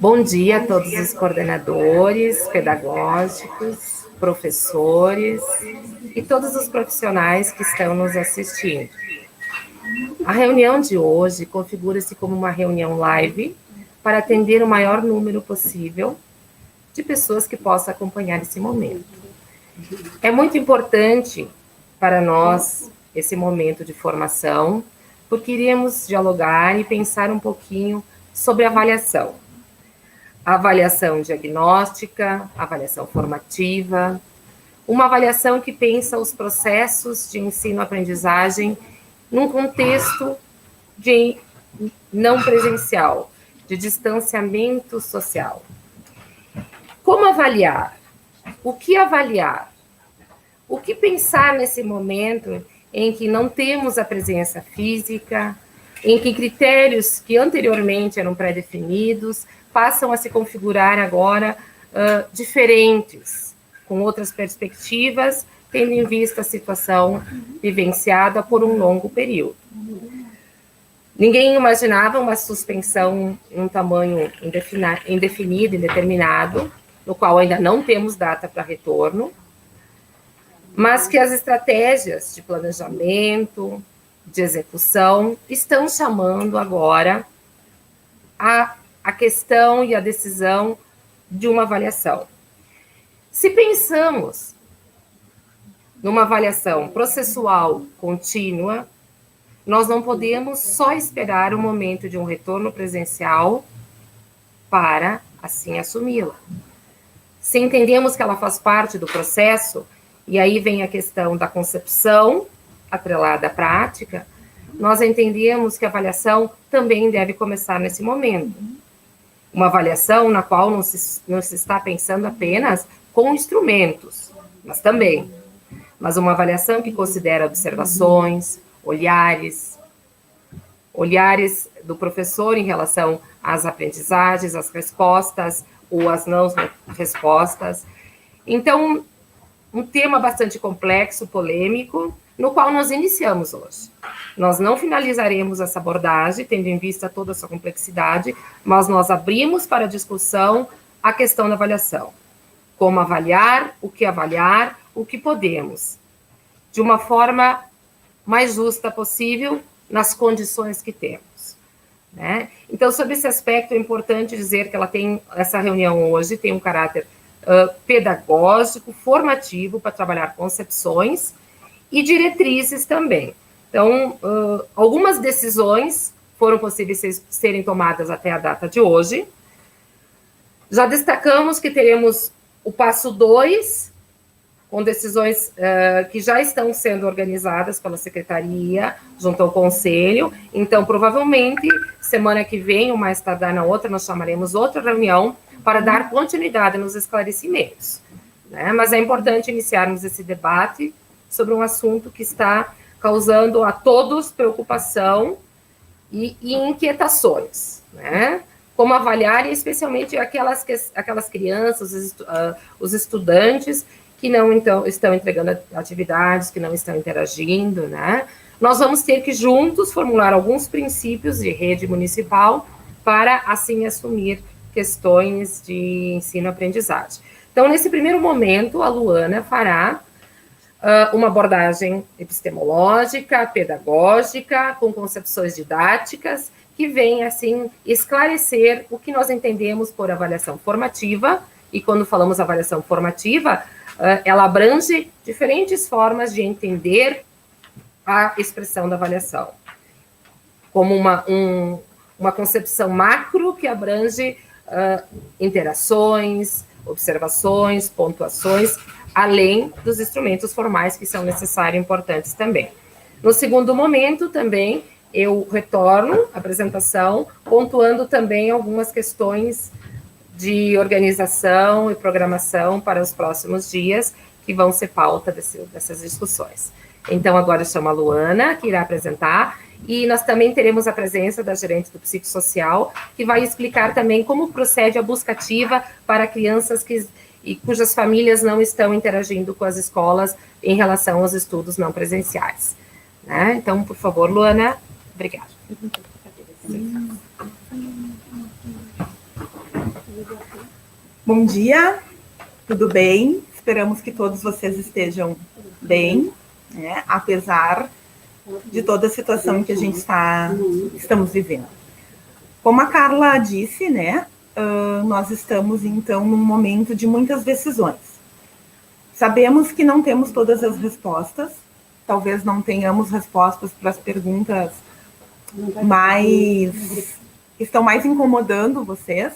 Bom dia a todos os coordenadores, pedagógicos, professores e todos os profissionais que estão nos assistindo. A reunião de hoje configura-se como uma reunião live para atender o maior número possível de pessoas que possam acompanhar esse momento. É muito importante para nós esse momento de formação, porque iremos dialogar e pensar um pouquinho sobre avaliação. A avaliação diagnóstica, a avaliação formativa, uma avaliação que pensa os processos de ensino-aprendizagem num contexto de não presencial, de distanciamento social. Como avaliar? O que avaliar? O que pensar nesse momento em que não temos a presença física, em que critérios que anteriormente eram pré-definidos passam a se configurar agora diferentes, com outras perspectivas, tendo em vista a situação vivenciada por um longo período. Ninguém imaginava uma suspensão em um tamanho indefinido, indeterminado, no qual ainda não temos data para retorno, mas que as estratégias de planejamento, de execução, estão chamando agora a questão e a decisão de uma avaliação. Se pensamos numa avaliação processual contínua, nós não podemos só esperar o momento de um retorno presencial para, assim, assumi-la. Se entendemos que ela faz parte do processo, e aí vem a questão da concepção atrelada à prática, nós entendemos que a avaliação também deve começar nesse momento. Uma avaliação na qual não se está pensando apenas com instrumentos, mas uma avaliação que considera observações, olhares do professor em relação às aprendizagens, às respostas ou às não respostas. Então, um tema bastante complexo, polêmico, no qual nós iniciamos hoje. Nós não finalizaremos essa abordagem, tendo em vista toda a sua complexidade, mas nós abrimos para discussão a questão da avaliação. Como avaliar, o que podemos, de uma forma mais justa possível, nas condições que temos. Né? Então, sobre esse aspecto, é importante dizer que essa reunião hoje tem um caráter pedagógico, formativo, para trabalhar concepções e diretrizes também. Então, algumas decisões foram possíveis serem tomadas até a data de hoje. Já destacamos que teremos o passo 2, com decisões que já estão sendo organizadas pela Secretaria, junto ao Conselho. Então, provavelmente, semana que vem, ou mais tardar na outra, nós chamaremos outra reunião para dar continuidade nos esclarecimentos. Né? Mas é importante iniciarmos esse debate sobre um assunto que está causando a todos preocupação e inquietações, né? Como avaliar, e especialmente aquelas crianças, os estudantes que não estão entregando atividades, que não estão interagindo, né? Nós vamos ter que juntos formular alguns princípios de rede municipal para, assim, assumir questões de ensino-aprendizagem. Então, nesse primeiro momento, a Luana fará uma abordagem epistemológica, pedagógica, com concepções didáticas, que vem, assim, esclarecer o que nós entendemos por avaliação formativa, e quando falamos avaliação formativa, ela abrange diferentes formas de entender a expressão da avaliação, como uma concepção macro que abrange interações, observações, pontuações, além dos instrumentos formais que são necessários e importantes também. No segundo momento, também, eu retorno à apresentação, pontuando também algumas questões de organização e programação para os próximos dias, que vão ser pauta dessas discussões. Então, agora eu chamo a Luana, que irá apresentar, e nós também teremos a presença da gerente do psicossocial, que vai explicar também como procede a busca ativa para crianças cujas famílias não estão interagindo com as escolas em relação aos estudos não presenciais. Né? Então, por favor, Luana, obrigada. Bom dia, tudo bem? Esperamos que todos vocês estejam bem, né? Apesar de toda a situação que a gente estamos vivendo. Como a Carla disse, né? Nós estamos, então, num momento de muitas decisões. Sabemos que não temos todas as respostas, talvez não tenhamos respostas para as perguntas que estão mais incomodando vocês,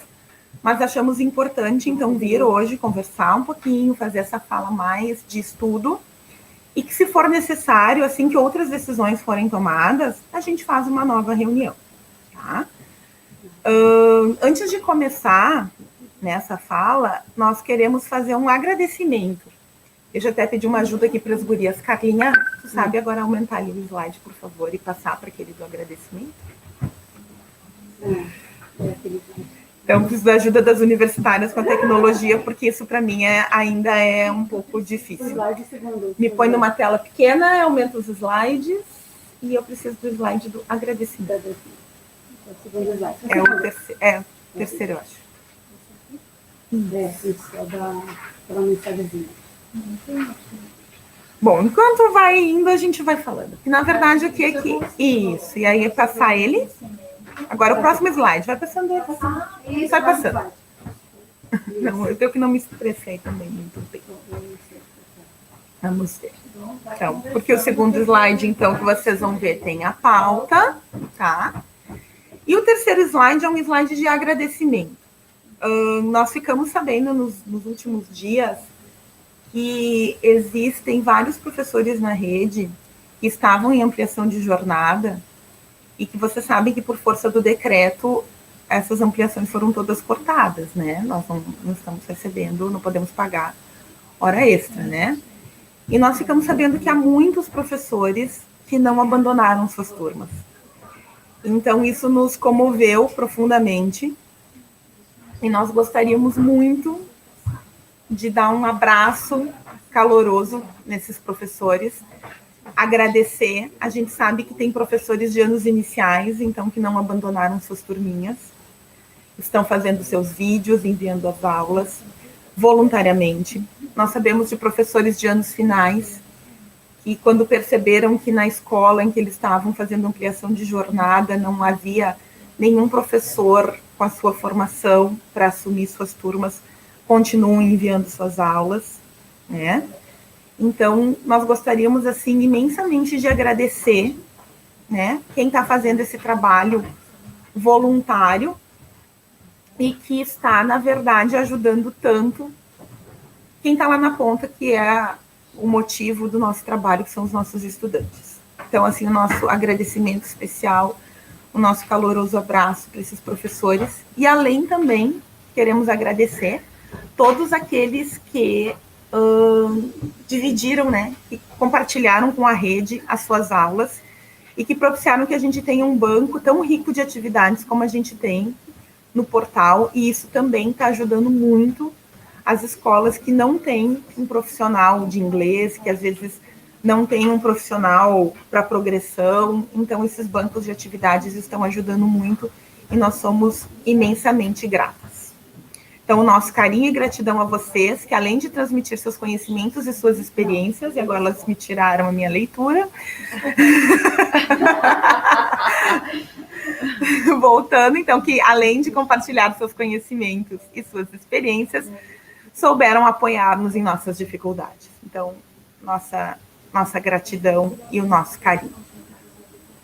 mas achamos importante, então, vir hoje conversar um pouquinho, fazer essa fala mais de estudo, e que, se for necessário, assim que outras decisões forem tomadas, a gente faz uma nova reunião, tá? Antes de começar nessa fala, nós queremos fazer um agradecimento. Eu já até pedi uma ajuda aqui para as gurias. Carlinha, tu sabe agora aumentar ali o slide, por favor, e passar para aquele do agradecimento? Então, preciso da ajuda das universitárias com a tecnologia, porque isso para mim ainda é um pouco difícil. Me põe numa tela pequena, aumenta os slides, e eu preciso do slide do agradecimento. É o terceiro, eu acho. Isso, é da mensagenzinha. Bom, enquanto vai indo, a gente vai falando. Que, na verdade, aqui é que... Isso, e aí passar ele... Agora o próximo slide, vai passando ele. Vai passando. Não, eu tenho que não me expressei também muito bem. Vamos ver. Então, porque o segundo slide, então, que vocês vão ver, tem a pauta, tá? E o terceiro slide é um slide de agradecimento. Nós ficamos sabendo nos últimos dias que existem vários professores na rede que estavam em ampliação de jornada, e que você sabe que, por força do decreto, essas ampliações foram todas cortadas, né? Nós não estamos recebendo, não podemos pagar hora extra, né? E nós ficamos sabendo que há muitos professores que não abandonaram suas turmas. Então, isso nos comoveu profundamente, e nós gostaríamos muito de dar um abraço caloroso nesses professores, agradecer. A gente sabe que tem professores de anos iniciais, então, que não abandonaram suas turminhas, estão fazendo seus vídeos, enviando as aulas voluntariamente. Nós sabemos de professores de anos finais que, quando perceberam que na escola em que eles estavam fazendo ampliação de jornada não havia nenhum professor com a sua formação para assumir suas turmas, continuam enviando suas aulas, né? Então, nós gostaríamos, assim, imensamente de agradecer, né, quem está fazendo esse trabalho voluntário e que está, na verdade, ajudando tanto quem está lá na ponta, que é o motivo do nosso trabalho, que são os nossos estudantes. Então, assim, o nosso agradecimento especial, o nosso caloroso abraço para esses professores, e além também, queremos agradecer todos aqueles que dividiram, né, que compartilharam com a rede as suas aulas e que propiciaram que a gente tenha um banco tão rico de atividades como a gente tem no portal, e isso também está ajudando muito as escolas que não têm um profissional de inglês, que às vezes não tem um profissional para progressão. Então, esses bancos de atividades estão ajudando muito e nós somos imensamente gratas. Então, o nosso carinho e gratidão a vocês, que além de transmitir seus conhecimentos e suas experiências, e agora elas me tiraram a minha leitura, voltando, então, que além de compartilhar seus conhecimentos e suas experiências, souberam apoiar-nos em nossas dificuldades. Então, nossa gratidão e o nosso carinho.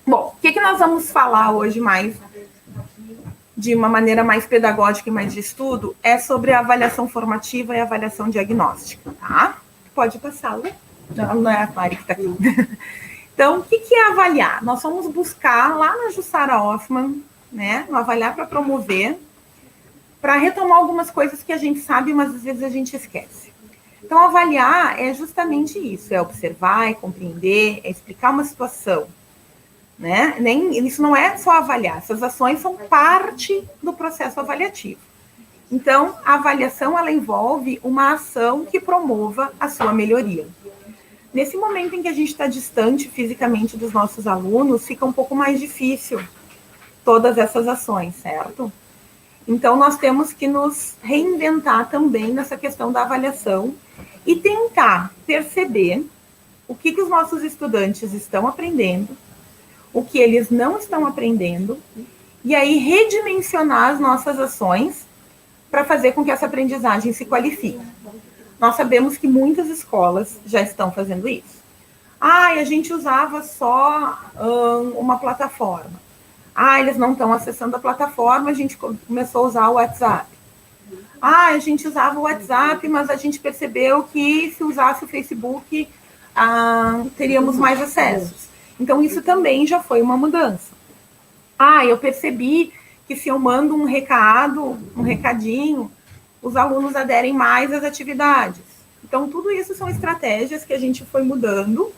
Bom, o que nós vamos falar hoje mais, de uma maneira mais pedagógica e mais de estudo, é sobre a avaliação formativa e a avaliação diagnóstica, tá? Pode passar, né? Não é a Mari que está aqui. Então, o que é avaliar? Nós vamos buscar lá na Jussara Hoffmann, né, no Avaliar para Promover, para retomar algumas coisas que a gente sabe, mas às vezes a gente esquece. Então, avaliar é justamente isso, é observar, é compreender, é explicar uma situação, né? Isso não é só avaliar, essas ações são parte do processo avaliativo. Então, a avaliação, ela envolve uma ação que promova a sua melhoria. Nesse momento em que a gente está distante fisicamente dos nossos alunos, fica um pouco mais difícil todas essas ações, certo? Então, nós temos que nos reinventar também nessa questão da avaliação e tentar perceber o que os nossos estudantes estão aprendendo, o que eles não estão aprendendo, e aí redimensionar as nossas ações para fazer com que essa aprendizagem se qualifique. Nós sabemos que muitas escolas já estão fazendo isso. A gente usava só uma plataforma. Eles não estão acessando a plataforma, a gente começou a usar o WhatsApp. A gente usava o WhatsApp, mas a gente percebeu que se usasse o Facebook, teríamos mais acessos. Então, isso também já foi uma mudança. Eu percebi que se eu mando um recadinho, os alunos aderem mais às atividades. Então, tudo isso são estratégias que a gente foi mudando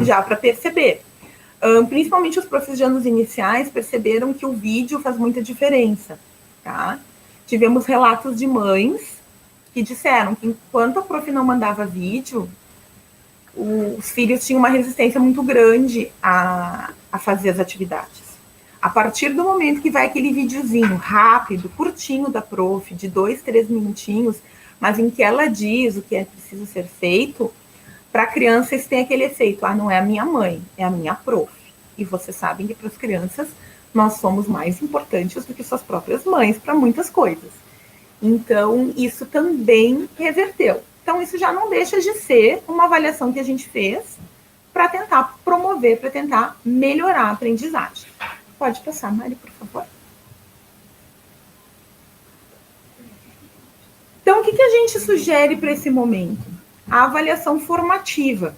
já para perceber. Principalmente os professores de anos iniciais perceberam que o vídeo faz muita diferença, tá? Tivemos relatos de mães que disseram que enquanto a prof não mandava vídeo, os filhos tinham uma resistência muito grande a fazer as atividades. A partir do momento que vai aquele videozinho rápido, curtinho da prof, de 2, 3 minutinhos, mas em que ela diz o que é preciso ser feito, para a criança isso tem aquele efeito, não é a minha mãe, é a minha prof. E vocês sabem que para as crianças nós somos mais importantes do que suas próprias mães para muitas coisas. Então, isso também reverteu. Então, isso já não deixa de ser uma avaliação que a gente fez para tentar promover, para tentar melhorar a aprendizagem. Pode passar, Mari, por favor. Então, o que a gente sugere para esse momento? A avaliação formativa.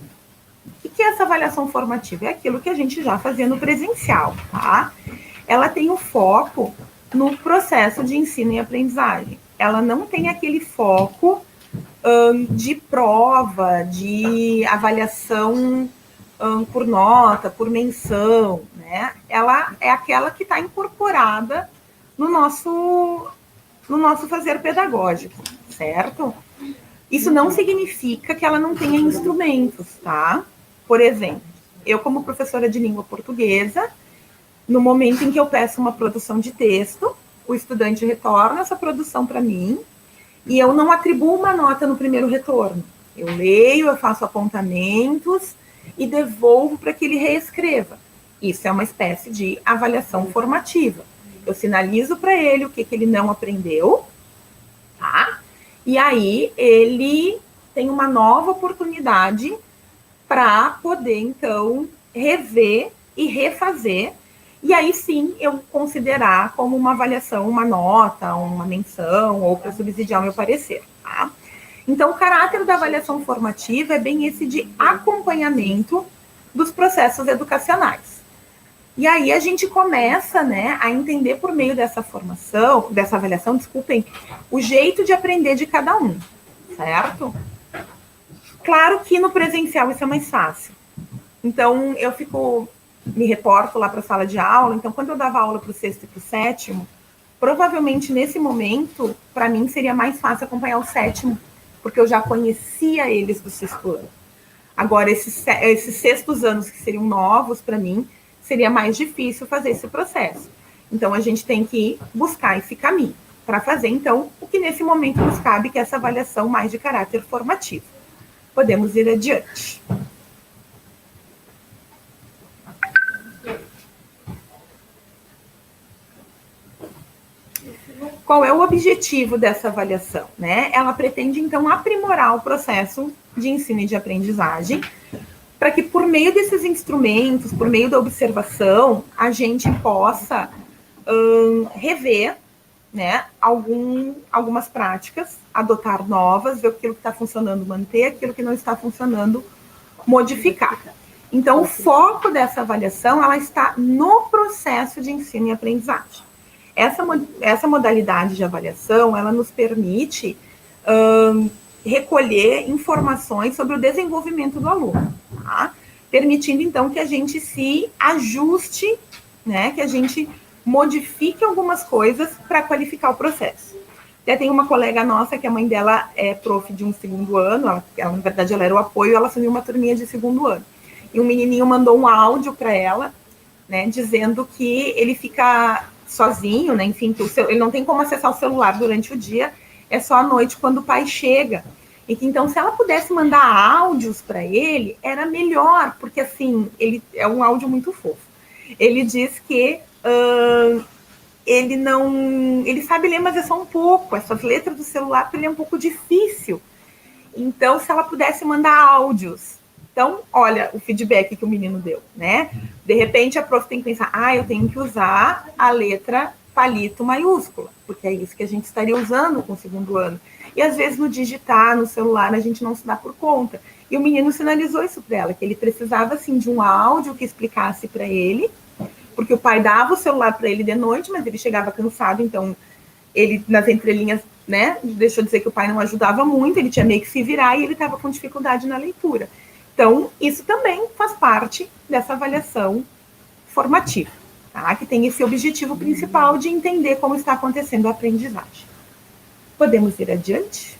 O que é essa avaliação formativa? É aquilo que a gente já fazia no presencial, tá? Ela tem o foco no processo de ensino e aprendizagem. Ela não tem aquele foco de prova, de avaliação por nota, por menção, né? Ela é aquela que está incorporada no nosso fazer pedagógico, certo? Isso não significa que ela não tenha instrumentos, tá? Por exemplo, eu como professora de língua portuguesa, no momento em que eu peço uma produção de texto, o estudante retorna essa produção para mim e eu não atribuo uma nota no primeiro retorno. Eu leio, eu faço apontamentos e devolvo para que ele reescreva. Isso é uma espécie de avaliação formativa. Eu sinalizo para ele o que ele não aprendeu, tá? E aí ele tem uma nova oportunidade para poder, então, rever e refazer. E aí sim eu considerar como uma avaliação, uma nota, uma menção, ou para subsidiar o meu parecer, tá? Então, o caráter da avaliação formativa é bem esse de acompanhamento dos processos educacionais. E aí a gente começa, né, a entender por meio dessa avaliação, o jeito de aprender de cada um, certo? Claro que no presencial isso é mais fácil. Então, me reporto lá para a sala de aula, então quando eu dava aula para o 6º e para o 7º, provavelmente nesse momento, para mim seria mais fácil acompanhar o 7º, porque eu já conhecia eles do 6º ano. Agora, esses 6º anos que seriam novos para mim, seria mais difícil fazer esse processo. Então, a gente tem que buscar esse caminho para fazer, então, o que nesse momento nos cabe, que é essa avaliação mais de caráter formativo. Podemos ir adiante. Qual é o objetivo dessa avaliação, né? Ela pretende, então, aprimorar o processo de ensino e de aprendizagem, para que, por meio desses instrumentos, por meio da observação, a gente possa rever, né, algumas práticas, adotar novas, ver aquilo que está funcionando, manter aquilo que não está funcionando, modificar. Então, o foco dessa avaliação, ela está no processo de ensino e aprendizagem. Essa modalidade de avaliação, ela nos permite recolher informações sobre o desenvolvimento do aluno, tá? Permitindo, então, que a gente se ajuste, né, que a gente modifique algumas coisas para qualificar o processo. Até tem uma colega nossa, que a mãe dela é prof de um 2º ano, ela, na verdade, ela era o apoio, ela assumiu uma turminha de 2º ano. E um menininho mandou um áudio para ela, né, dizendo que ele fica sozinho, né? Enfim, que ele não tem como acessar o celular durante o dia, é só à noite quando o pai chega. E que, então, se ela pudesse mandar áudios para ele, era melhor, porque, assim, ele é um áudio muito fofo. Ele diz que ele sabe ler, mas é só um pouco. Essas letras do celular para ele é um pouco difícil. Então, se ela pudesse mandar áudios. Então, olha o feedback que o menino deu, né? De repente, a prof tem que pensar, eu tenho que usar a letra palito maiúscula, porque é isso que a gente estaria usando com o segundo ano. E, às vezes, no digitar, no celular, a gente não se dá por conta. E o menino sinalizou isso para ela, que ele precisava, assim, de um áudio que explicasse para ele, porque o pai dava o celular para ele de noite, mas ele chegava cansado, então ele, nas entrelinhas, né, deixou de dizer que o pai não ajudava muito, ele tinha meio que se virar e ele estava com dificuldade na leitura. Então, isso também faz parte dessa avaliação formativa, tá? Que tem esse objetivo principal de entender como está acontecendo a aprendizagem. Podemos ir adiante?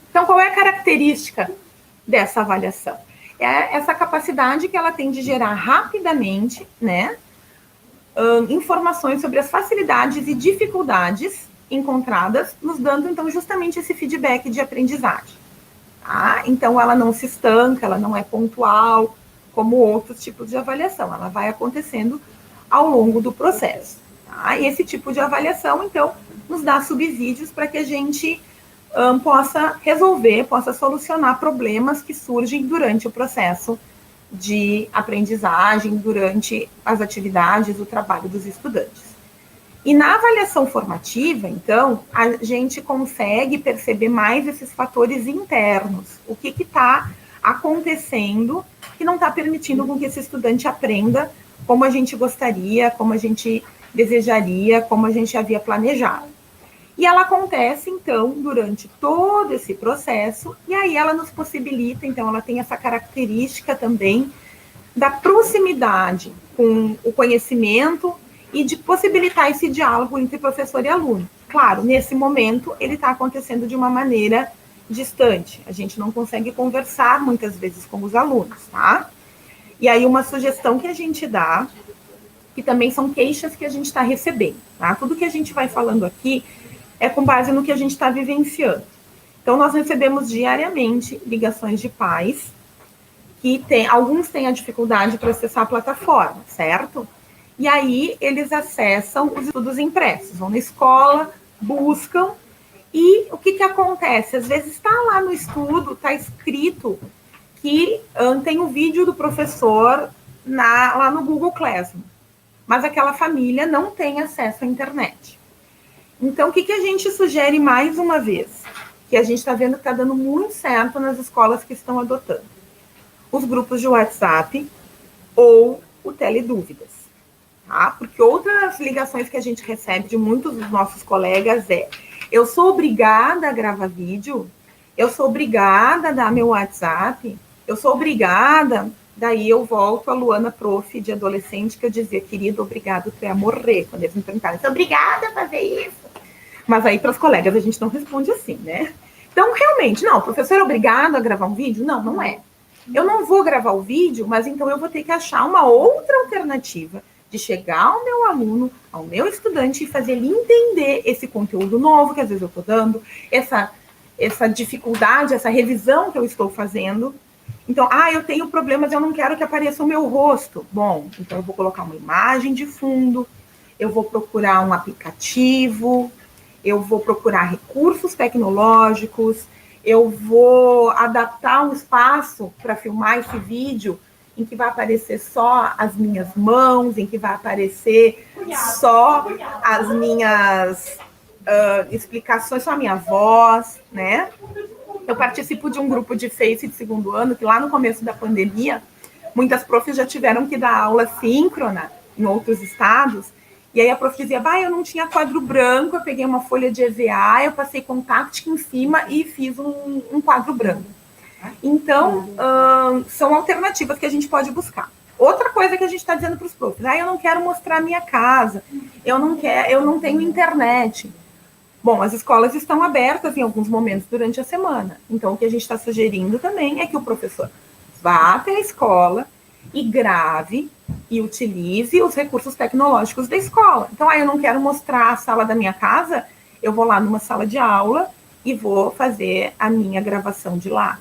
Então, qual é a característica dessa avaliação? É essa capacidade que ela tem de gerar rapidamente, né, informações sobre as facilidades e dificuldades encontradas, nos dando, então, justamente esse feedback de aprendizagem. Tá? Então, ela não se estanca, ela não é pontual, como outros tipos de avaliação. Ela vai acontecendo ao longo do processo. Tá? E esse tipo de avaliação, então, nos dá subsídios para que a gente possa resolver, possa solucionar problemas que surgem durante o processo de aprendizagem, durante as atividades, o trabalho dos estudantes. E na avaliação formativa, então, a gente consegue perceber mais esses fatores internos. O que está acontecendo que não está permitindo com que esse estudante aprenda como a gente gostaria, como a gente desejaria, como a gente havia planejado. E ela acontece, então, durante todo esse processo, e aí ela nos possibilita, então, ela tem essa característica também da proximidade com o conhecimento e de possibilitar esse diálogo entre professor e aluno. Claro, nesse momento, ele está acontecendo de uma maneira distante. A gente não consegue conversar, muitas vezes, com os alunos, tá? E aí, uma sugestão que a gente dá, que também são queixas que a gente está recebendo, tá? Tudo que a gente vai falando aqui é com base no que a gente está vivenciando. Então, nós recebemos diariamente ligações de pais que alguns têm a dificuldade para acessar a plataforma, certo? E aí, eles acessam os estudos impressos, vão na escola, buscam, e o que acontece? Às vezes está lá no estudo, está escrito que tem o vídeo do professor lá no Google Classroom, mas aquela família não tem acesso à internet. Então, o que a gente sugere mais uma vez? Que a gente está vendo que está dando muito certo nas escolas que estão adotando. Os grupos de WhatsApp ou o Teledúvidas. Tá? Porque outras ligações que a gente recebe de muitos dos nossos colegas eu sou obrigada a gravar vídeo, eu sou obrigada a dar meu WhatsApp, eu sou obrigada... Daí eu volto a Luana prof de adolescente, que eu dizia, querido, obrigado, tu ia morrer. Quando eles me perguntaram, sou obrigada a fazer isso. Mas aí, para os colegas, a gente não responde assim, né? Então, realmente, não, o professor é obrigado a gravar um vídeo? Não, não é. Eu não vou gravar o vídeo, mas então eu vou ter que achar uma outra alternativa de chegar ao meu aluno, ao meu estudante, e fazer ele entender esse conteúdo novo que às vezes eu estou dando, essa dificuldade, essa revisão que eu estou fazendo. Então, eu tenho problemas, eu não quero que apareça o meu rosto. Bom, então eu vou colocar uma imagem de fundo, eu vou procurar um aplicativo, eu vou procurar recursos tecnológicos, eu vou adaptar um espaço para filmar esse vídeo em que vai aparecer só as minhas mãos, em que vai aparecer só as minhas explicações, só a minha voz, né? Eu participo de um grupo de Face de segundo ano, que lá no começo da pandemia, muitas profs já tiveram que dar aula síncrona em outros estados, e aí a prof dizia, eu não tinha quadro branco, eu peguei uma folha de EVA, eu passei Contact em cima e fiz um quadro branco. Então, são alternativas que a gente pode buscar. Outra coisa que a gente está dizendo para os profs, eu não quero mostrar a minha casa, eu não tenho internet. Bom, as escolas estão abertas em alguns momentos durante a semana. Então, o que a gente está sugerindo também é que o professor vá até a escola e grave e utilize os recursos tecnológicos da escola. Então, eu não quero mostrar a sala da minha casa, eu vou lá numa sala de aula e vou fazer a minha gravação de lá,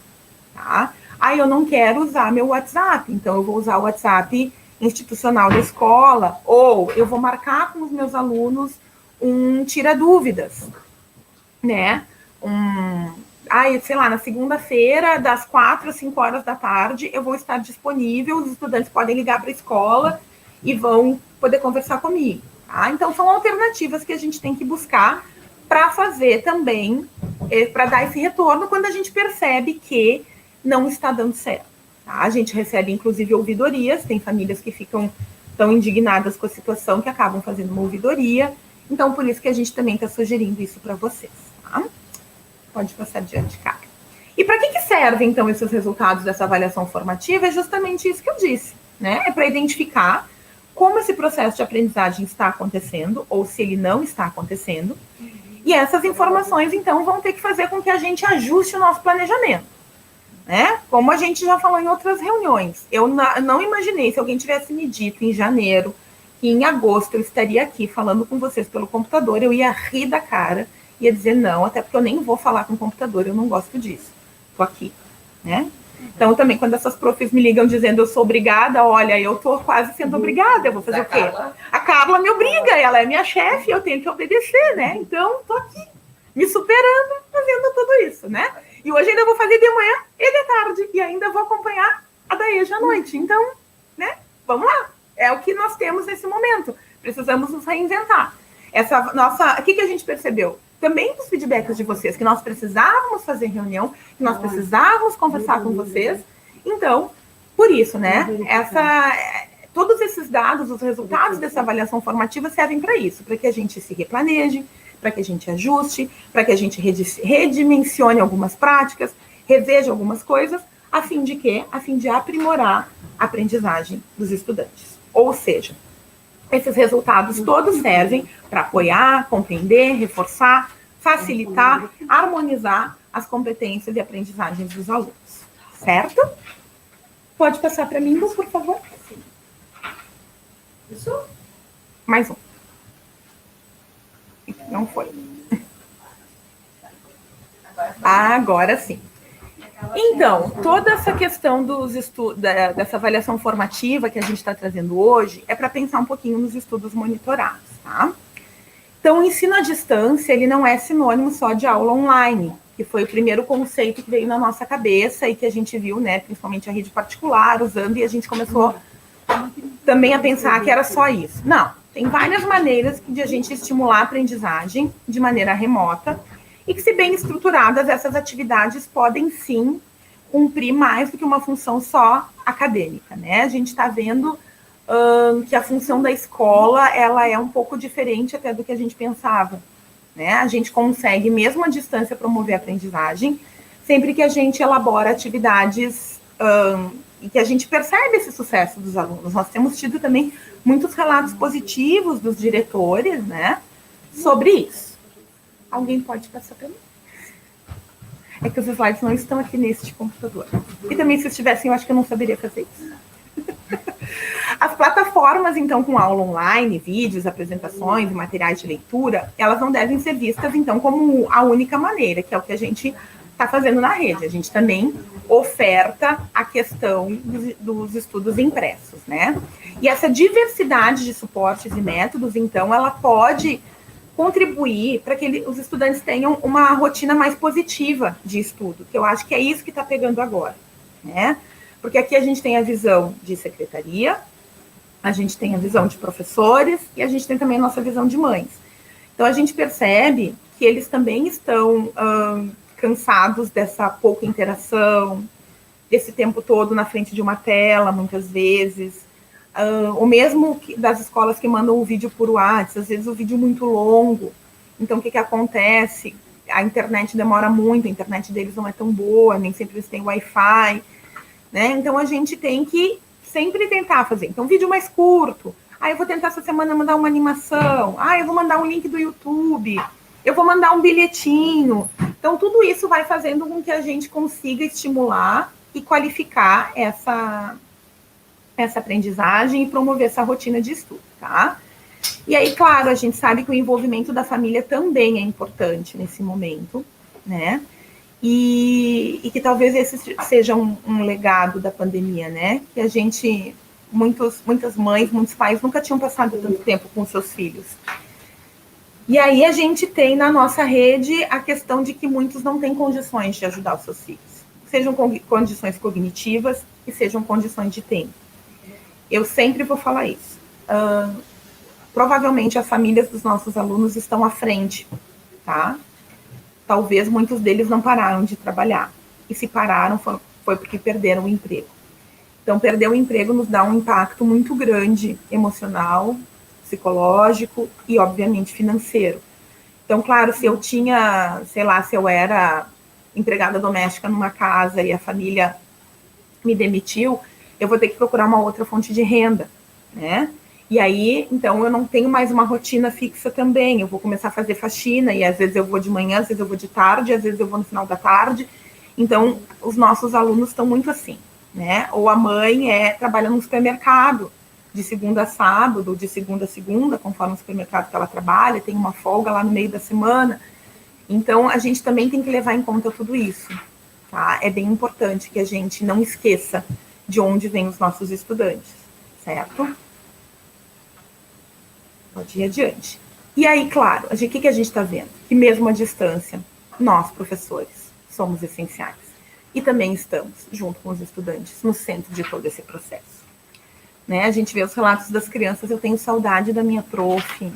tá? Eu não quero usar meu WhatsApp, então eu vou usar o WhatsApp institucional da escola, ou eu vou marcar com os meus alunos um tira-dúvidas, né? Sei lá, na segunda-feira, das 4 às 5 horas da tarde, eu vou estar disponível, os estudantes podem ligar para a escola e vão poder conversar comigo, tá? Então, são alternativas que a gente tem que buscar para fazer também, para dar esse retorno quando a gente percebe que não está dando certo. Tá? A gente recebe, inclusive, ouvidorias, tem famílias que ficam tão indignadas com a situação que acabam fazendo uma ouvidoria, então por isso que a gente também está sugerindo isso para vocês. Tá? Pode passar adiante, cara. E para que servem, então, esses resultados dessa avaliação formativa? É justamente isso que eu disse, né? É para identificar como esse processo de aprendizagem está acontecendo, ou se ele não está acontecendo, e essas informações, então, vão ter que fazer com que a gente ajuste o nosso planejamento, né? Como a gente já falou em outras reuniões, eu não imaginei, se alguém tivesse me dito em janeiro, que em agosto eu estaria aqui falando com vocês pelo computador, eu ia rir da cara, ia dizer não, até porque eu nem vou falar com o computador, eu não gosto disso. Tô aqui, né? Então, também, quando essas profs me ligam dizendo eu sou obrigada, olha, eu tô quase sendo obrigada, eu vou fazer o quê? A Carla me obriga, ela é minha chefe, eu tenho que obedecer, né? Então, tô aqui, me superando, fazendo tudo isso, né? E hoje ainda vou fazer de manhã e de tarde, e ainda vou acompanhar a Daeja à noite. Então, né? Vamos lá. É o que nós temos nesse momento. Precisamos nos reinventar. O que a gente percebeu? Também dos feedbacks de vocês, que nós precisávamos fazer reunião, que nós precisávamos conversar com vocês. Então, por isso, né? Todos esses dados, os resultados dessa avaliação formativa servem para isso, para que a gente se replaneje, para que a gente ajuste, para que a gente redimensione algumas práticas, reveja algumas coisas, a fim de quê? A fim de aprimorar a aprendizagem dos estudantes. Ou seja, esses resultados todos servem para apoiar, compreender, reforçar, facilitar, harmonizar as competências e aprendizagens dos alunos. Certo? Pode passar para mim, por favor? Isso? Mais um. Não foi. Agora sim. Então, toda essa questão dessa avaliação formativa que a gente está trazendo hoje é para pensar um pouquinho nos estudos monitorados, tá? Então, o ensino à distância, ele não é sinônimo só de aula online, que foi o primeiro conceito que veio na nossa cabeça e que a gente viu, né, principalmente a rede particular usando, e a gente começou também a pensar que era só isso. Não, tem várias maneiras de a gente estimular a aprendizagem de maneira remota, e que, se bem estruturadas, essas atividades podem, sim, cumprir mais do que uma função só acadêmica, né? A gente está vendo que a função da escola, ela é um pouco diferente até do que a gente pensava, né? A gente consegue, mesmo à distância, promover a aprendizagem, sempre que a gente elabora atividades e que a gente percebe esse sucesso dos alunos. Nós temos tido também muitos relatos positivos dos diretores, né, sobre isso. Alguém pode passar para mim? É que os slides não estão aqui neste computador. E também, se estivessem, eu acho que eu não saberia fazer isso. As plataformas, então, com aula online, vídeos, apresentações, materiais de leitura, elas não devem ser vistas, então, como a única maneira, que é o que a gente está fazendo na rede. A gente também oferta a questão dos estudos impressos, né? E essa diversidade de suportes e métodos, então, ela pode contribuir para que os estudantes tenham uma rotina mais positiva de estudo, que eu acho que é isso que está pegando agora, né? Porque aqui a gente tem a visão de secretaria, a gente tem a visão de professores e a gente tem também a nossa visão de mães. Então, a gente percebe que eles também estão cansados dessa pouca interação, desse tempo todo na frente de uma tela, muitas vezes, ou mesmo das escolas que mandam o vídeo por WhatsApp, às vezes o vídeo muito longo. Então, o que acontece? A internet demora muito, a internet deles não é tão boa, nem sempre eles têm Wi-Fi, né? Então, a gente tem que sempre tentar fazer. Então, vídeo mais curto. Eu vou tentar essa semana mandar uma animação. Eu vou mandar um link do YouTube. Eu vou mandar um bilhetinho. Então, tudo isso vai fazendo com que a gente consiga estimular e qualificar essa aprendizagem e promover essa rotina de estudo, tá? E aí, claro, a gente sabe que o envolvimento da família também é importante nesse momento, né? E que talvez esse seja um legado da pandemia, né? Que a gente, muitas mães, muitos pais nunca tinham passado tanto tempo com seus filhos. E aí a gente tem na nossa rede a questão de que muitos não têm condições de ajudar os seus filhos. Sejam condições cognitivas e sejam condições de tempo. Eu sempre vou falar isso. Provavelmente as famílias dos nossos alunos estão à frente, tá? Talvez muitos deles não pararam de trabalhar. E se pararam foi porque perderam o emprego. Então, perder o emprego nos dá um impacto muito grande emocional, psicológico e, obviamente, financeiro. Então, claro, se eu tinha, sei lá, se eu era empregada doméstica numa casa e a família me demitiu, eu vou ter que procurar uma outra fonte de renda, né? E aí, então, eu não tenho mais uma rotina fixa também. Eu vou começar a fazer faxina e às vezes eu vou de manhã, às vezes eu vou de tarde, às vezes eu vou no final da tarde. Então, os nossos alunos estão muito assim, né? Ou a mãe trabalha no supermercado de segunda a sábado, de segunda a segunda, conforme o supermercado que ela trabalha, tem uma folga lá no meio da semana. Então, a gente também tem que levar em conta tudo isso, tá? É bem importante que a gente não esqueça de onde vêm os nossos estudantes, certo? Pode ir adiante. E aí, claro, o que a gente está vendo? Que mesmo à distância, nós, professores, somos essenciais. E também estamos, junto com os estudantes, no centro de todo esse processo. Né? A gente vê os relatos das crianças, eu tenho saudade da minha prof,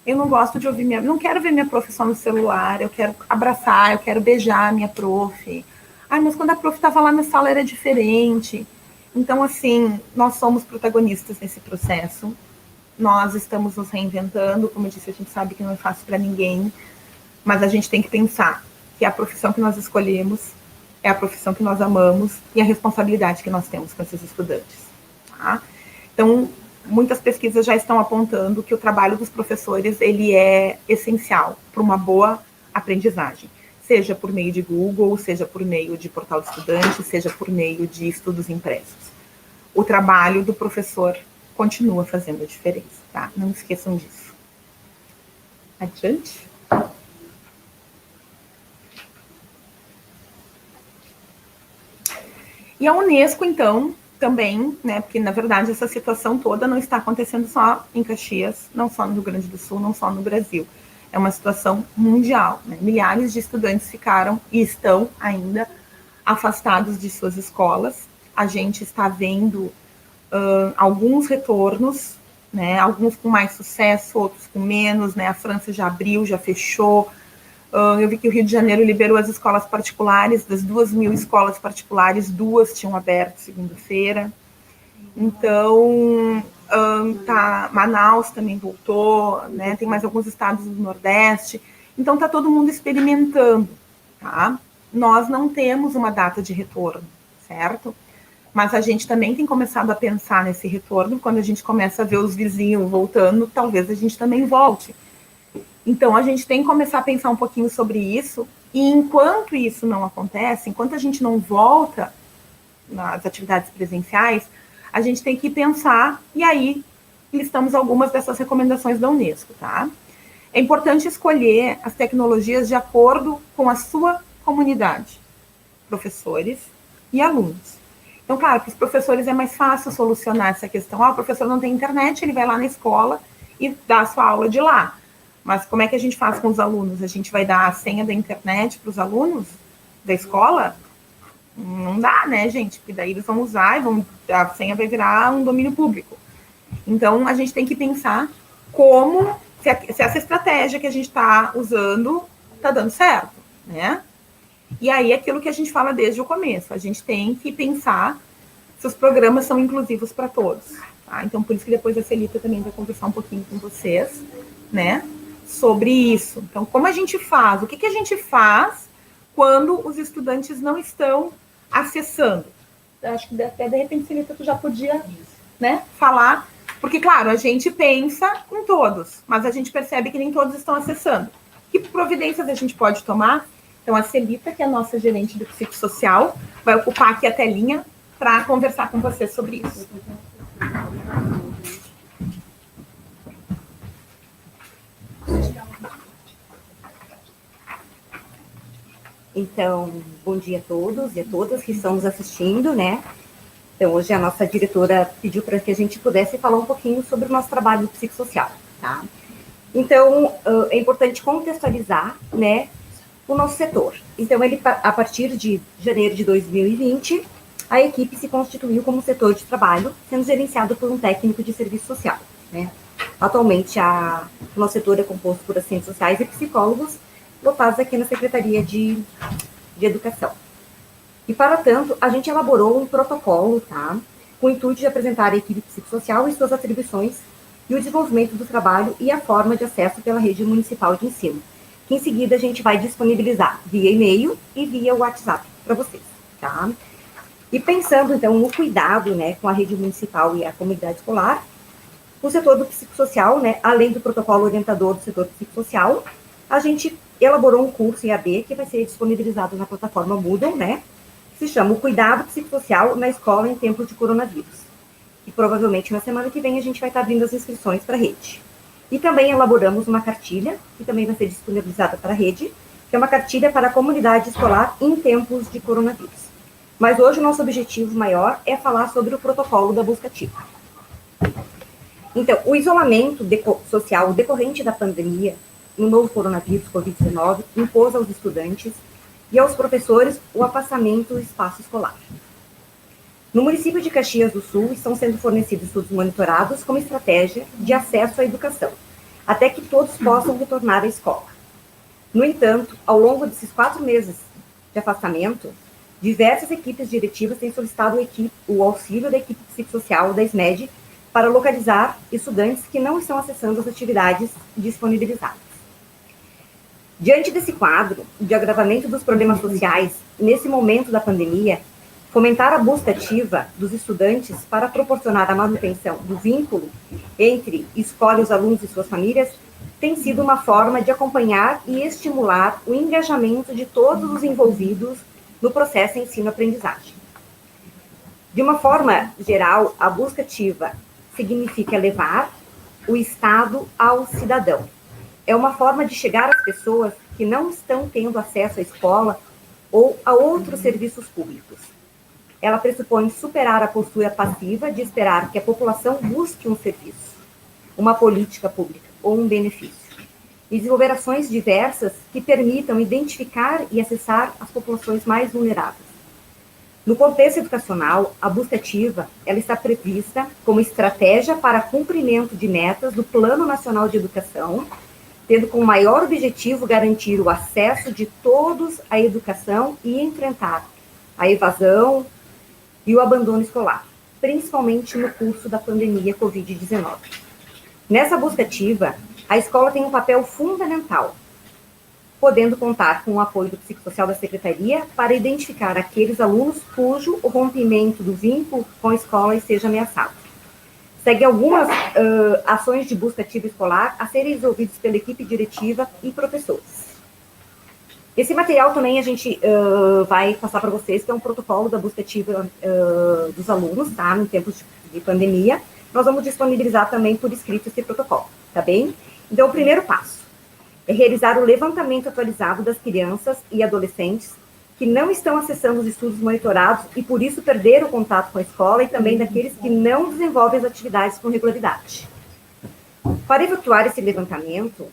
eu não gosto de ouvir não quero ver minha prof só no celular, eu quero abraçar, eu quero beijar a minha prof. Mas quando a prof estava lá na sala era diferente. Então, assim, nós somos protagonistas nesse processo. Nós estamos nos reinventando, como eu disse, a gente sabe que não é fácil para ninguém, mas a gente tem que pensar que a profissão que nós escolhemos é a profissão que nós amamos e a responsabilidade que nós temos com esses estudantes. Tá? Então, muitas pesquisas já estão apontando que o trabalho dos professores ele é essencial para uma boa aprendizagem, seja por meio de Google, seja por meio de portal de estudante, seja por meio de estudos impressos. O trabalho do professor continua fazendo a diferença, tá? Não esqueçam disso. Adiante. E a Unesco, então, também, né, porque, na verdade, essa situação toda não está acontecendo só em Caxias, não só no Rio Grande do Sul, não só no Brasil. É uma situação mundial, né? Milhares de estudantes ficaram e estão ainda afastados de suas escolas. A gente está vendo alguns retornos, né, alguns com mais sucesso, outros com menos, né, a França já abriu, já fechou, eu vi que o Rio de Janeiro liberou as escolas particulares, das 2.000 escolas particulares, 2 tinham aberto segunda-feira, então, Manaus também voltou, né, tem mais alguns estados do Nordeste, então está todo mundo experimentando, tá? Nós não temos uma data de retorno, certo? Mas a gente também tem começado a pensar nesse retorno, quando a gente começa a ver os vizinhos voltando, talvez a gente também volte. Então, a gente tem que começar a pensar um pouquinho sobre isso, e enquanto isso não acontece, enquanto a gente não volta nas atividades presenciais, a gente tem que pensar, e aí listamos algumas dessas recomendações da Unesco, tá? É importante escolher as tecnologias de acordo com a sua comunidade, professores e alunos. Então, claro, para os professores é mais fácil solucionar essa questão. O professor não tem internet, ele vai lá na escola e dá a sua aula de lá. Mas como é que a gente faz com os alunos? A gente vai dar a senha da internet para os alunos da escola? Não dá, né, gente? Porque daí eles vão usar e a senha vai virar um domínio público. Então, a gente tem que pensar se essa estratégia que a gente está usando está dando certo, né? E aí, aquilo que a gente fala desde o começo, a gente tem que pensar se os programas são inclusivos para todos. Tá? Então, por isso que depois a Celita também vai conversar um pouquinho com vocês, né, sobre isso. Então, como a gente faz? O que a gente faz quando os estudantes não estão acessando? Eu acho que até, de repente, Celita, tu já podia, né, falar, porque, claro, a gente pensa em todos, mas a gente percebe que nem todos estão acessando. Que providências a gente pode tomar? Então, a Celita, que é a nossa gerente do psicossocial, vai ocupar aqui a telinha para conversar com vocês sobre isso. Então, bom dia a todos e a todas que estão nos assistindo, né? Então, hoje a nossa diretora pediu para que a gente pudesse falar um pouquinho sobre o nosso trabalho psicossocial, tá? Então, é importante contextualizar, né, o nosso setor. Então, a partir de janeiro de 2020, a equipe se constituiu como setor de trabalho, sendo gerenciado por um técnico de serviço social, né? Atualmente, o nosso setor é composto por assistentes sociais e psicólogos, lotados aqui na Secretaria de Educação. E, para tanto, a gente elaborou um protocolo, tá? Com o intuito de apresentar a equipe psicossocial e suas atribuições e o desenvolvimento do trabalho e a forma de acesso pela rede municipal de ensino, que em seguida a gente vai disponibilizar via e-mail e via WhatsApp para vocês, tá? E pensando, então, no cuidado, né, com a rede municipal e a comunidade escolar, o setor do psicossocial, né, além do protocolo orientador do setor psicossocial, a gente elaborou um curso EAD que vai ser disponibilizado na plataforma Moodle, né, que se chama o Cuidado Psicossocial na Escola em Tempos de Coronavírus. E provavelmente na semana que vem a gente vai estar abrindo as inscrições para a rede. E também elaboramos uma cartilha, que também vai ser disponibilizada para a rede, que é uma cartilha para a comunidade escolar em tempos de coronavírus. Mas hoje o nosso objetivo maior é falar sobre o protocolo da busca ativa. Então, o isolamento social decorrente da pandemia no novo coronavírus Covid-19 impôs aos estudantes e aos professores o afastamento do espaço escolar. No município de Caxias do Sul, estão sendo fornecidos estudos monitorados como estratégia de acesso à educação, até que todos possam retornar à escola. No entanto, ao longo desses 4 meses de afastamento, diversas equipes diretivas têm solicitado o auxílio da equipe psicossocial da SMED para localizar estudantes que não estão acessando as atividades disponibilizadas. Diante desse quadro de agravamento dos problemas sociais, nesse momento da pandemia, fomentar a busca ativa dos estudantes para proporcionar a manutenção do vínculo entre escola e os alunos e suas famílias tem sido uma forma de acompanhar e estimular o engajamento de todos os envolvidos no processo ensino-aprendizagem. De uma forma geral, a busca ativa significa levar o Estado ao cidadão. É uma forma de chegar às pessoas que não estão tendo acesso à escola ou a outros serviços públicos. Ela pressupõe superar a postura passiva de esperar que a população busque um serviço, uma política pública ou um benefício, e desenvolver ações diversas que permitam identificar e acessar as populações mais vulneráveis. No contexto educacional, a busca ativa ela está prevista como estratégia para cumprimento de metas do Plano Nacional de Educação, tendo como maior objetivo garantir o acesso de todos à educação e enfrentar a evasão e o abandono escolar, principalmente no curso da pandemia Covid-19. Nessa busca ativa, a escola tem um papel fundamental, podendo contar com o apoio do psicossocial da Secretaria para identificar aqueles alunos cujo o rompimento do vínculo com a escola esteja ameaçado. Segue algumas ações de busca ativa escolar a serem resolvidas pela equipe diretiva e professores. Esse material também a gente vai passar para vocês, que é um protocolo da busca ativa dos alunos, tá? Em tempos de pandemia. Nós vamos disponibilizar também por escrito esse protocolo, tá bem? Então, o primeiro passo é realizar o levantamento atualizado das crianças e adolescentes que não estão acessando os estudos monitorados e, por isso, perderam o contato com a escola e também daqueles que não desenvolvem as atividades com regularidade. Para efetuar esse levantamento,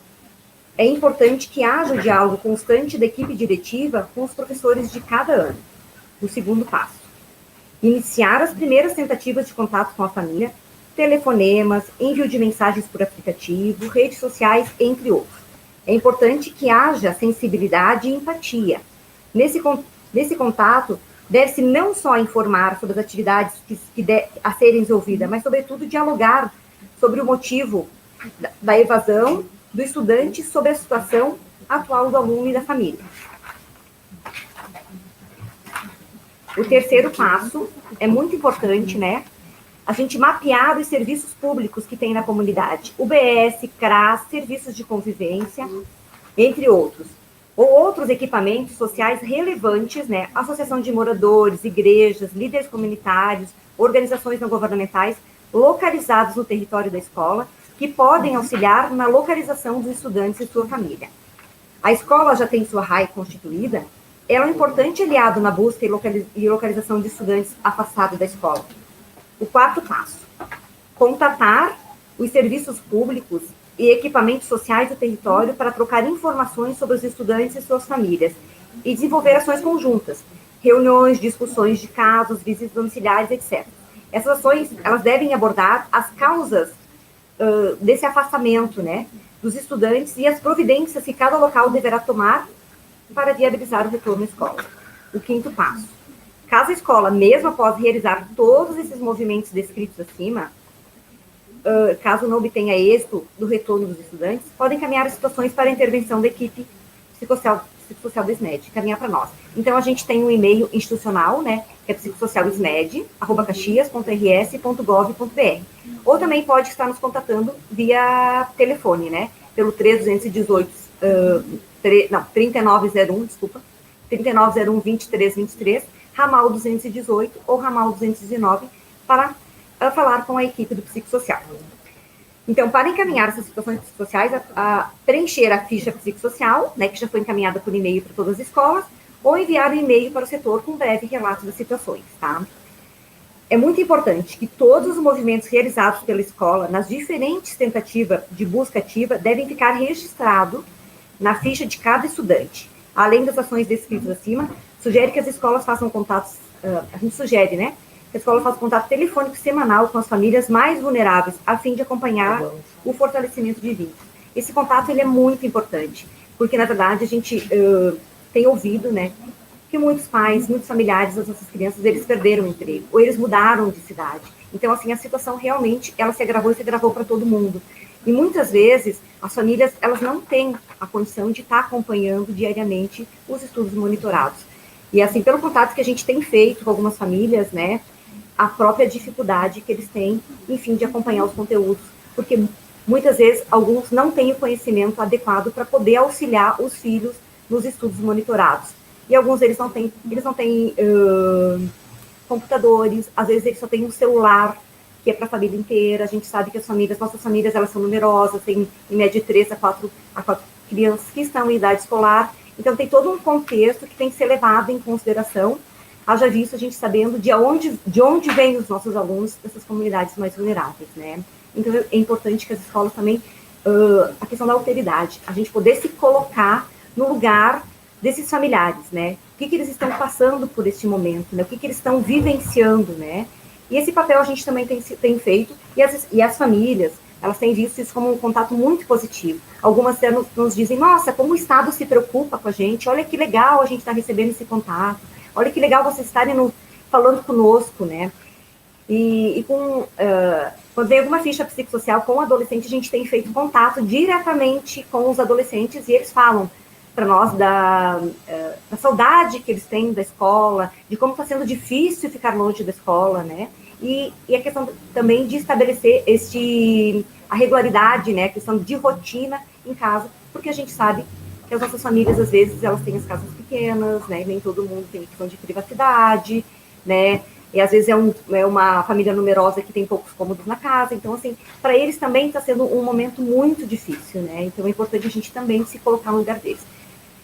é importante que haja o diálogo constante da equipe diretiva com os professores de cada ano. O segundo passo, iniciar as primeiras tentativas de contato com a família, telefonemas, envio de mensagens por aplicativo, redes sociais, entre outros. É importante que haja sensibilidade e empatia. Nesse contato, deve-se não só informar sobre as atividades a serem desenvolvidas, mas, sobretudo, dialogar sobre o motivo da evasão do estudante, sobre a situação atual do aluno e da família. O terceiro passo é muito importante, né? A gente mapear os serviços públicos que tem na comunidade, UBS, CRAS, serviços de convivência, entre outros. Ou outros equipamentos sociais relevantes, né? Associação de moradores, igrejas, líderes comunitários, organizações não governamentais, localizados no território da escola, que podem auxiliar na localização dos estudantes e sua família. A escola já tem sua RAI constituída, ela é um importante aliado na busca e localização de estudantes afastados da escola. O quarto passo, contatar os serviços públicos e equipamentos sociais do território para trocar informações sobre os estudantes e suas famílias e desenvolver ações conjuntas, reuniões, discussões de casos, visitas domiciliares, etc. Essas ações, elas devem abordar as causas desse afastamento, né, dos estudantes e as providências que cada local deverá tomar para viabilizar o retorno à escola. O quinto passo, caso a escola, mesmo após realizar todos esses movimentos descritos acima, caso não obtenha êxito do retorno dos estudantes, podem encaminhar as situações para a intervenção da equipe psicossocial do SMED, encaminhar para nós. Então, a gente tem um e-mail institucional, né, que é psicossocialsmed@caxias.rs.gov.br. Ou também pode estar nos contatando via telefone, né, pelo 3901-2323, ramal 218 ou ramal 219, para falar com a equipe do psicossocial. Então, para encaminhar essas situações psicossociais, preencher a ficha psicossocial, né, que já foi encaminhada por e-mail para todas as escolas, ou enviar um e-mail para o setor com breve relato das situações, tá? É muito importante que todos os movimentos realizados pela escola, nas diferentes tentativas de busca ativa, devem ficar registrados na ficha de cada estudante. Além das ações descritas acima, sugere que as escolas façam contatos, a gente sugere, né, a escola faz contato telefônico semanal com as famílias mais vulneráveis, a fim de acompanhar o fortalecimento de vínculos. Esse contato, ele é muito importante, porque, na verdade, a gente tem ouvido, né, que muitos pais, muitos familiares das nossas crianças, eles perderam o emprego, ou eles mudaram de cidade. Então, assim, a situação realmente, ela se agravou para todo mundo. E, muitas vezes, as famílias, elas não têm a condição de estar acompanhando diariamente os estudos monitorados. E, assim, pelo contato que a gente tem feito com algumas famílias, né, a própria dificuldade que eles têm, enfim, de acompanhar os conteúdos, porque muitas vezes alguns não têm o conhecimento adequado para poder auxiliar os filhos nos estudos monitorados. E alguns deles não têm computadores, às vezes eles só têm um celular, que é para a família inteira. A gente sabe que nossas famílias, elas são numerosas, tem em média 3 a 4 crianças que estão em idade escolar, então tem todo um contexto que tem que ser levado em consideração. Haja visto a gente sabendo de onde vêm os nossos alunos dessas comunidades mais vulneráveis, né? Então, é importante que as escolas também, a questão da alteridade, a gente poder se colocar no lugar desses familiares, né? O que eles estão passando por este momento, né? O que eles estão vivenciando, né? E esse papel a gente também tem feito, e as famílias, elas têm visto isso como um contato muito positivo. Algumas nos dizem, nossa, como o Estado se preocupa com a gente, olha que legal a gente estar recebendo esse contato, olha que legal vocês estarem falando conosco, né? Quando vem alguma ficha psicossocial com o adolescente, a gente tem feito contato diretamente com os adolescentes e eles falam para nós da saudade que eles têm da escola, de como está sendo difícil ficar longe da escola, né? E a questão também de estabelecer a regularidade, né? A questão de rotina em casa, porque a gente sabe que as nossas famílias, às vezes, elas têm as casas pequenas, né, e nem todo mundo tem questão de privacidade, né, e às vezes é uma família numerosa que tem poucos cômodos na casa, então, assim, para eles também está sendo um momento muito difícil, né, então é importante a gente também se colocar no lugar deles.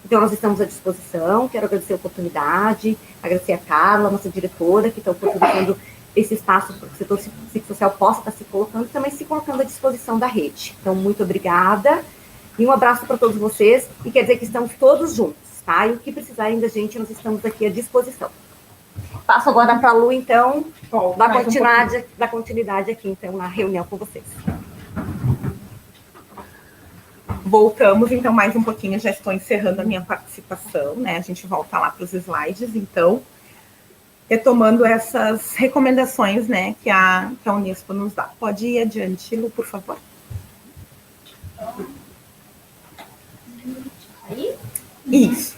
Então, nós estamos à disposição, quero agradecer a oportunidade, agradecer a Carla, nossa diretora, que está oportunizando esse espaço para que o setor psicossocial possa estar se colocando, e também se colocando à disposição da rede. Então, muito obrigada. E um abraço para todos vocês, e quer dizer que estamos todos juntos, tá? E o que precisarem da gente, nós estamos aqui à disposição. Passo agora para a Lu, então, dar continuidade aqui, então, na reunião com vocês. Voltamos, então, mais um pouquinho, já estou encerrando a minha participação, né? A gente volta lá para os slides, então, retomando essas recomendações, né, que a Unesco nos dá. Pode ir adiante, Lu, por favor. Isso.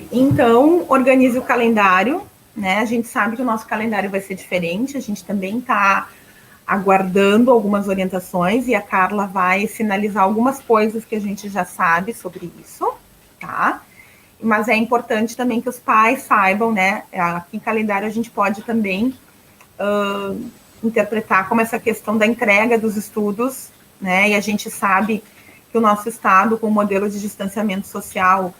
Então, organize o calendário, né? A gente sabe que o nosso calendário vai ser diferente, a gente também está aguardando algumas orientações e a Carla vai sinalizar algumas coisas que a gente já sabe sobre isso, tá? Mas é importante também que os pais saibam, né? Aqui em calendário a gente pode também interpretar como essa questão da entrega dos estudos, né? E a gente sabe que o nosso estado, com o modelo de distanciamento social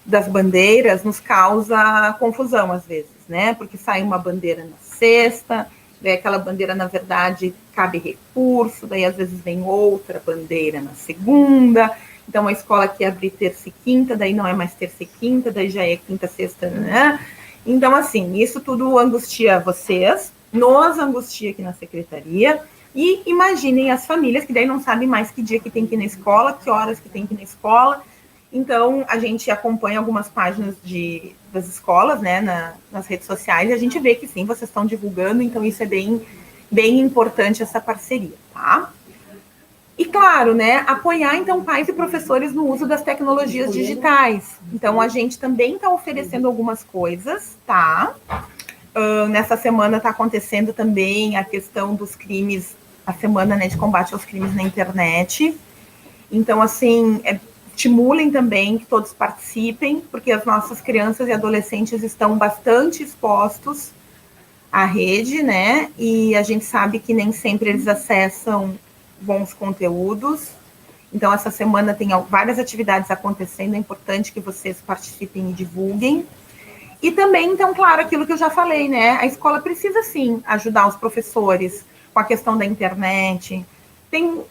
das bandeiras nos causa confusão às vezes, né? Porque sai uma bandeira na sexta, daí aquela bandeira, na verdade, cabe recurso, daí às vezes vem outra bandeira na segunda. Então, a escola quer abrir terça e quinta, daí não é mais terça e quinta, daí já é quinta, sexta, né? Então, assim, isso tudo angustia vocês, nos angustia aqui na secretaria, e imaginem as famílias que daí não sabem mais que dia que tem que ir na escola, que horas que tem que ir na escola. Então, a gente acompanha algumas páginas das escolas, né, nas redes sociais, e a gente vê que sim, vocês estão divulgando, então isso é bem importante, essa parceria, tá? E claro, né, apoiar então pais e professores no uso das tecnologias digitais. Então, a gente também está oferecendo algumas coisas, tá? Nessa semana está acontecendo também a questão dos crimes, a semana, né, de combate aos crimes na internet. Então, assim, estimulem também que todos participem, porque as nossas crianças e adolescentes estão bastante expostos à rede, né? E a gente sabe que nem sempre eles acessam bons conteúdos. Então, essa semana tem várias atividades acontecendo, é importante que vocês participem e divulguem. E também, então, claro, aquilo que eu já falei, né? A escola precisa, sim, ajudar os professores com a questão da internet.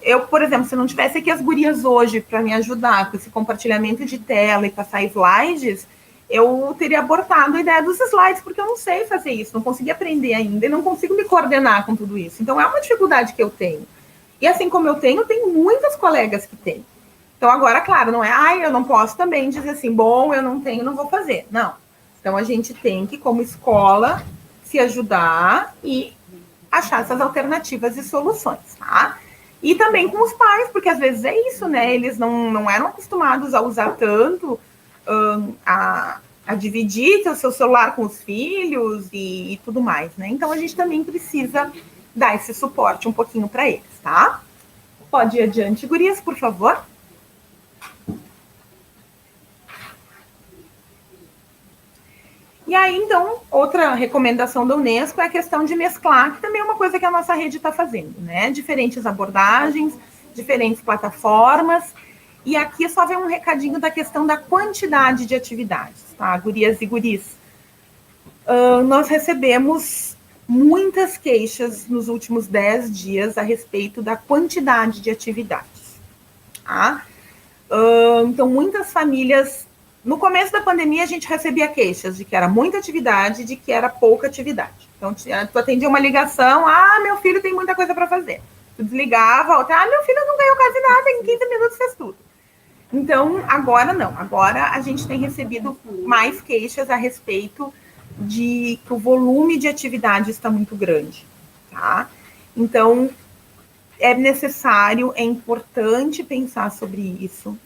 Eu, por exemplo, se não tivesse aqui as gurias hoje para me ajudar com esse compartilhamento de tela e passar slides, eu teria abortado a ideia dos slides, porque eu não sei fazer isso, não consegui aprender ainda e não consigo me coordenar com tudo isso. Então, é uma dificuldade que eu tenho. E assim como eu tenho muitas colegas que têm. Então, agora, claro, não é, eu não posso também dizer assim, bom, eu não tenho, não vou fazer. Não. Então, a gente tem que, como escola, se ajudar e achar essas alternativas e soluções, tá? E também com os pais, porque às vezes é isso, né? Eles não eram acostumados a usar tanto, a dividir o seu celular com os filhos e tudo mais, né? Então, a gente também precisa dar esse suporte um pouquinho para eles, tá? Pode ir adiante, gurias, por favor. E aí, então, outra recomendação da Unesco é a questão de mesclar, que também é uma coisa que a nossa rede está fazendo, né? Diferentes abordagens, diferentes plataformas. E aqui só vem um recadinho da questão da quantidade de atividades, tá? Gurias e guris. Nós recebemos muitas queixas nos últimos 10 dias a respeito da quantidade de atividades, tá? Então, muitas famílias... No começo da pandemia, a gente recebia queixas de que era muita atividade e de que era pouca atividade. Então, tu atendia uma ligação, meu filho tem muita coisa para fazer. Tu desligava, outra, meu filho não ganhou quase nada, em 15 minutos fez tudo. Então, agora não. Agora a gente tem recebido mais queixas a respeito de que o volume de atividade está muito grande, tá? Então, é necessário, é importante pensar sobre isso.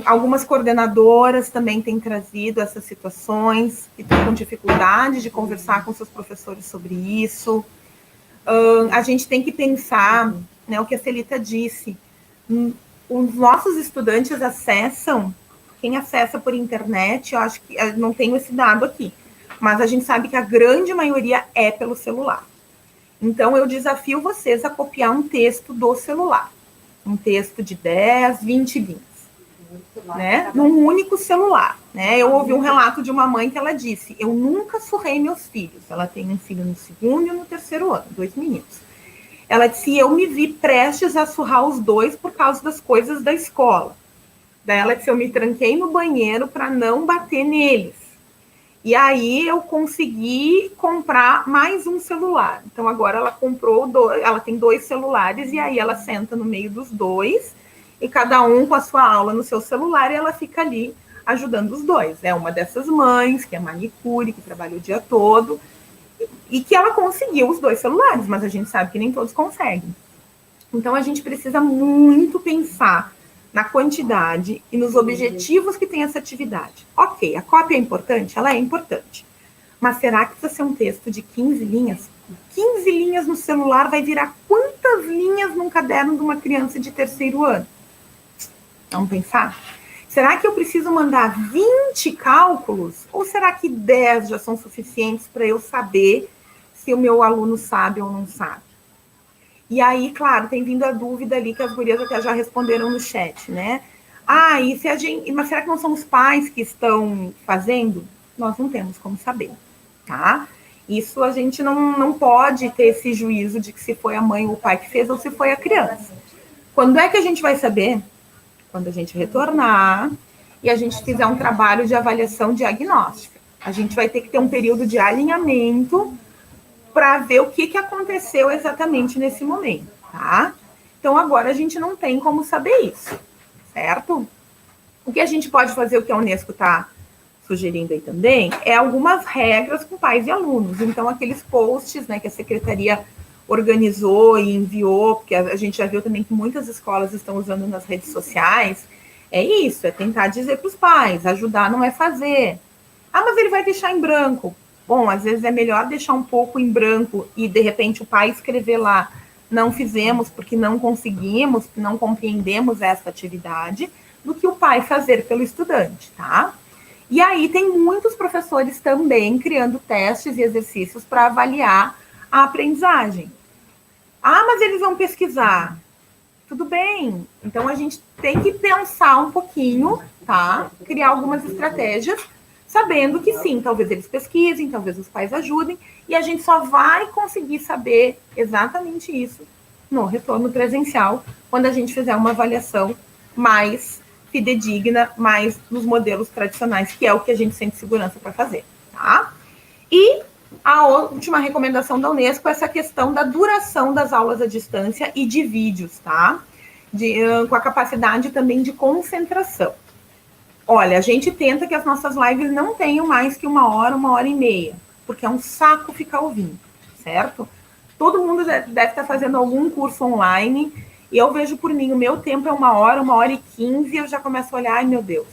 Algumas coordenadoras também têm trazido essas situações, que estão com dificuldade de conversar com seus professores sobre isso. A gente tem que pensar, né, o que a Celita disse, os nossos estudantes acessam, quem acessa por internet, eu acho que, eu não tenho esse dado aqui, mas a gente sabe que a grande maioria é pelo celular. Então, eu desafio vocês a copiar um texto do celular, um texto de 10, 20 linhas. Né, num único celular, né? Eu ouvi um relato de uma mãe que ela disse, eu nunca surrei meus filhos, ela tem um filho no 2º e no 3º ano, 2 meninos. Ela disse, eu me vi prestes a surrar os 2 por causa das coisas da escola. Daí ela disse, eu me tranquei no banheiro para não bater neles. E aí eu consegui comprar mais um celular. Então agora ela comprou, ela tem 2 celulares e aí ela senta no meio dos 2 e cada um com a sua aula no seu celular, e ela fica ali ajudando os 2. É uma dessas mães, que é manicure, que trabalha o dia todo, e que ela conseguiu os 2 celulares, mas a gente sabe que nem todos conseguem. Então, a gente precisa muito pensar na quantidade e nos objetivos que tem essa atividade. Ok, a cópia é importante? Ela é importante. Mas será que precisa ser um texto de 15 linhas? 15 linhas no celular vai virar quantas linhas num caderno de uma criança de 3º ano? Vamos pensar? Será que eu preciso mandar 20 cálculos? Ou será que 10 já são suficientes para eu saber se o meu aluno sabe ou não sabe? E aí, claro, tem vindo a dúvida ali que as gurias até já responderam no chat, né? Ah, mas será que não são os pais que estão fazendo? Nós não temos como saber, tá? Isso a gente não pode ter esse juízo de que se foi a mãe ou o pai que fez ou se foi a criança. Quando é que a gente vai saber? Quando a gente retornar e a gente fizer um trabalho de avaliação diagnóstica. A gente vai ter que ter um período de alinhamento para ver o que aconteceu exatamente nesse momento, tá? Então, agora a gente não tem como saber isso, certo? O que a gente pode fazer, o que a Unesco está sugerindo aí também, é algumas regras com pais e alunos. Então, aqueles posts, né, que a secretaria organizou e enviou, porque a gente já viu também que muitas escolas estão usando nas redes sociais, é isso, é tentar dizer para os pais, ajudar não é fazer. Ah, mas ele vai deixar em branco. Bom, às vezes é melhor deixar um pouco em branco e, de repente, o pai escrever lá, não fizemos porque não conseguimos, não compreendemos essa atividade, do que o pai fazer pelo estudante, tá? E aí tem muitos professores também criando testes e exercícios para avaliar a aprendizagem. Ah, mas eles vão pesquisar. Tudo bem. Então, a gente tem que pensar um pouquinho, tá? Criar algumas estratégias, sabendo que sim, talvez eles pesquisem, talvez os pais ajudem, e a gente só vai conseguir saber exatamente isso no retorno presencial, quando a gente fizer uma avaliação mais fidedigna, mais nos modelos tradicionais, que é o que a gente sente segurança para fazer, tá? E a última recomendação da Unesco é essa questão da duração das aulas à distância e de vídeos, tá? Com a capacidade também de concentração. Olha, a gente tenta que as nossas lives não tenham mais que 1 hora e meia, porque é um saco ficar ouvindo, certo? Todo mundo deve estar fazendo algum curso online, e eu vejo por mim, o meu tempo é 1 hora, 1 hora e 15, e eu já começo a olhar, ai meu Deus,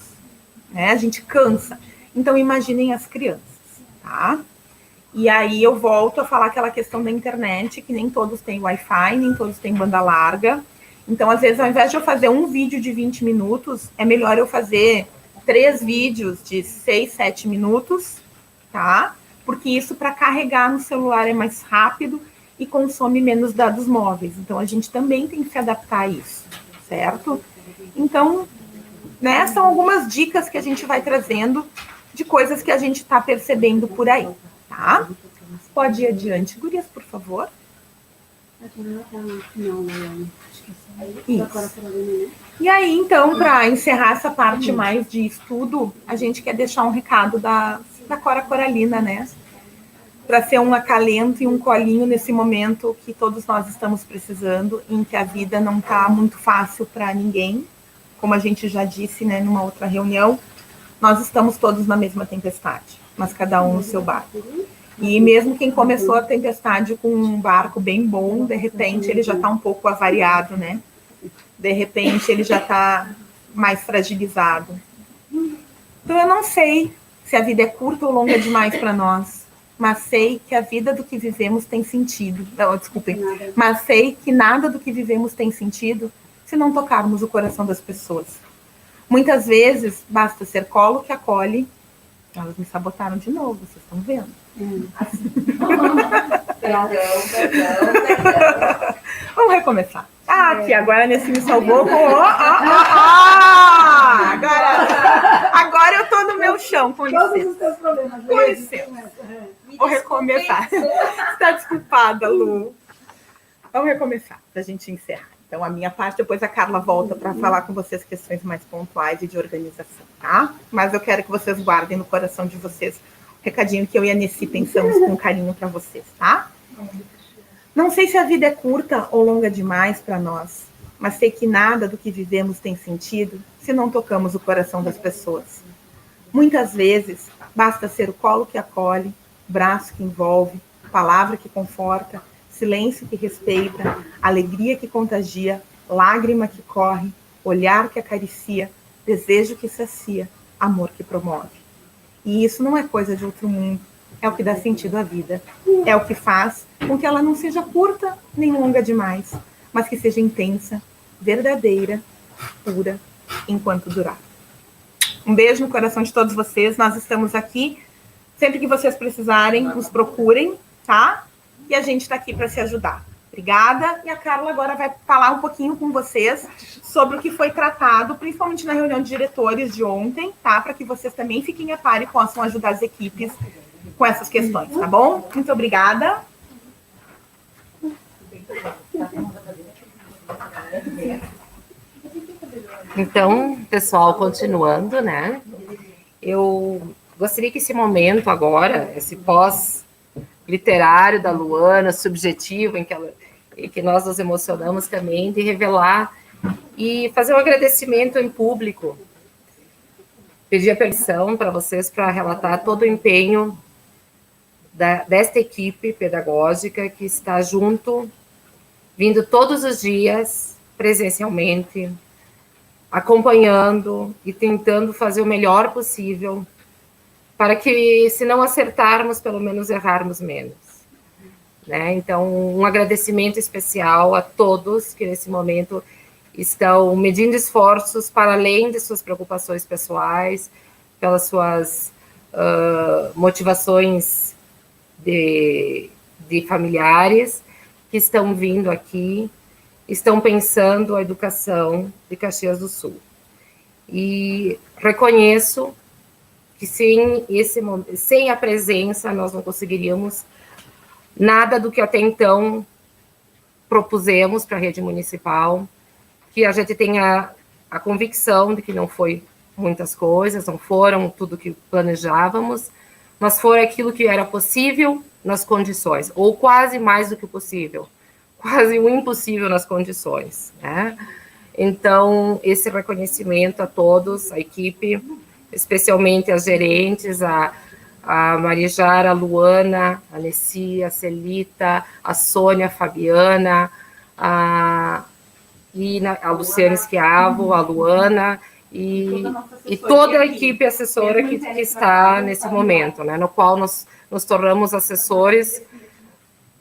né? A gente cansa. Então, imaginem as crianças, tá? E aí eu volto a falar aquela questão da internet, que nem todos têm Wi-Fi, nem todos têm banda larga. Então, às vezes, ao invés de eu fazer um vídeo de 20 minutos, é melhor eu fazer 3 vídeos de 6, 7 minutos, tá? Porque isso, para carregar no celular, é mais rápido e consome menos dados móveis. Então, a gente também tem que se adaptar a isso, certo? Então, né, são algumas dicas que a gente vai trazendo de coisas que a gente está percebendo por aí, tá? Pode ir adiante, gurias, por favor. Isso. E aí, então, para encerrar essa parte mais de estudo, a gente quer deixar um recado da Cora Coralina, né? Para ser um acalento e um colinho nesse momento que todos nós estamos precisando, em que a vida não está muito fácil para ninguém. Como a gente já disse, né, numa outra reunião, nós estamos todos na mesma tempestade, mas cada um no seu barco. E mesmo quem começou a tempestade com um barco bem bom, de repente ele já está um pouco avariado, né? De repente ele já está mais fragilizado. Então eu não sei se a vida é curta ou longa demais para nós, mas sei que a vida do que vivemos tem sentido. Não, desculpem, mas sei que nada do que vivemos tem sentido se não tocarmos o coração das pessoas. Muitas vezes basta ser colo que acolhe. Elas me sabotaram de novo, vocês estão vendo? Vamos recomeçar. Ah, tia, agora nesse me salvou. Agora eu tô no meu chão, com licença. Todos os seus problemas. Com licença. Vou recomeçar. Está desculpada, Lu. Vamos recomeçar, pra gente encerrar. Então, a minha parte, depois a Carla volta para falar com vocês questões mais pontuais e de organização, tá? Mas eu quero que vocês guardem no coração de vocês o recadinho que eu e a Nessi pensamos com carinho para vocês, tá? Não sei se a vida é curta ou longa demais para nós, mas sei que nada do que vivemos tem sentido se não tocamos o coração das pessoas. Muitas vezes, basta ser o colo que acolhe, braço que envolve, palavra que conforta, silêncio que respeita, alegria que contagia, lágrima que corre, olhar que acaricia, desejo que sacia, amor que promove. E isso não é coisa de outro mundo, é o que dá sentido à vida, é o que faz com que ela não seja curta nem longa demais, mas que seja intensa, verdadeira, pura, enquanto durar. Um beijo no coração de todos vocês, nós estamos aqui, sempre que vocês precisarem, nos procurem, tá? E a gente está aqui para se ajudar. Obrigada. E a Carla agora vai falar um pouquinho com vocês sobre o que foi tratado, principalmente na reunião de diretores de ontem, tá? Para que vocês também fiquem a par e possam ajudar as equipes com essas questões, tá bom? Muito obrigada. Então, pessoal, continuando, né? Eu gostaria que esse momento agora, esse pós-literário da Luana, subjetivo, em que nós nos emocionamos também, de revelar e fazer um agradecimento em público. Pedir a permissão para vocês para relatar todo o empenho desta equipe pedagógica que está junto, vindo todos os dias, presencialmente, acompanhando e tentando fazer o melhor possível para que, se não acertarmos, pelo menos errarmos menos. Né? Então, um agradecimento especial a todos que, nesse momento, estão medindo esforços para além de suas preocupações pessoais, pelas suas motivações de familiares que estão vindo aqui, estão pensando a educação de Caxias do Sul. E reconheço que sem a presença nós não conseguiríamos nada do que até então propusemos para a rede municipal, que a gente tenha a convicção de que não foi muitas coisas, não foram tudo que planejávamos, mas foi aquilo que era possível nas condições, ou quase mais do que possível, quase o impossível nas condições, né? Então, esse reconhecimento a todos, a equipe, especialmente as gerentes, a Marijara, a Luana, a Nessia, a Celita, a Sônia, a Fabiana, a Luciana Schiavo, a Luana, e toda a equipe assessora que está nesse momento, né, no qual nos tornamos assessores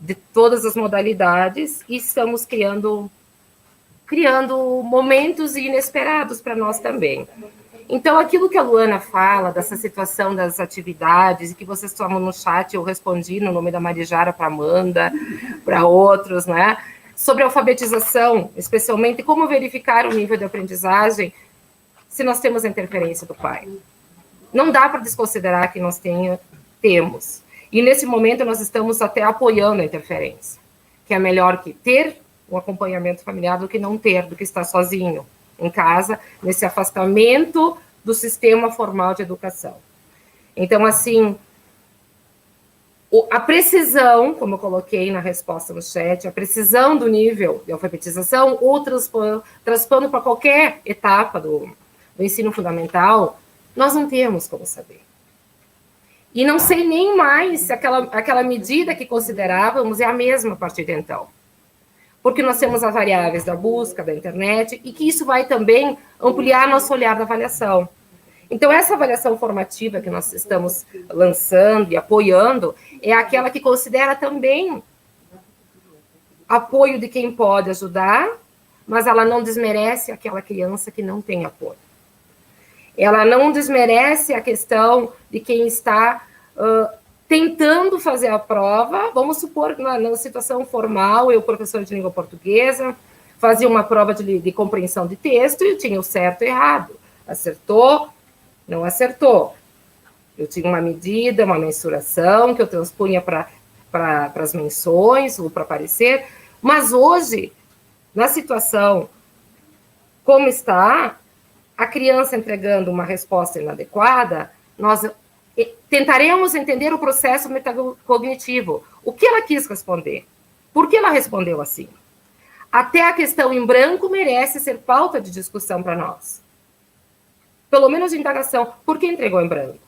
de todas as modalidades e estamos criando momentos inesperados para nós também. Então, aquilo que a Luana fala, dessa situação das atividades, e que vocês tomam no chat, eu respondi no nome da Marijara para Amanda, para outros, né? Sobre alfabetização, especialmente como verificar o nível de aprendizagem se nós temos a interferência do pai. Não dá para desconsiderar que nós temos. E, nesse momento, nós estamos até apoiando a interferência, que é melhor que ter um acompanhamento familiar do que não ter, do que estar sozinho em casa, nesse afastamento do sistema formal de educação. Então, assim, a precisão, como eu coloquei na resposta no chat, a precisão do nível de alfabetização, ou transpondo para qualquer etapa do ensino fundamental, nós não temos como saber. E não sei nem mais se aquela medida que considerávamos é a mesma a partir de então. Porque nós temos as variáveis da busca, da internet, e que isso vai também ampliar nosso olhar da avaliação. Então, essa avaliação formativa que nós estamos lançando e apoiando é aquela que considera também apoio de quem pode ajudar, mas ela não desmerece aquela criança que não tem apoio. Ela não desmerece a questão de quem está tentando fazer a prova. Vamos supor que na situação formal, eu, professor de língua portuguesa, fazia uma prova de compreensão de texto e eu tinha o certo e errado. Acertou, não acertou. Eu tinha uma medida, uma mensuração que eu transpunha para as menções ou para aparecer, mas hoje, na situação como está, a criança entregando uma resposta inadequada, nós tentaremos entender o processo metacognitivo. O que ela quis responder? Por que ela respondeu assim? Até a questão em branco merece ser pauta de discussão para nós. Pelo menos de indagação. Por que entregou em branco?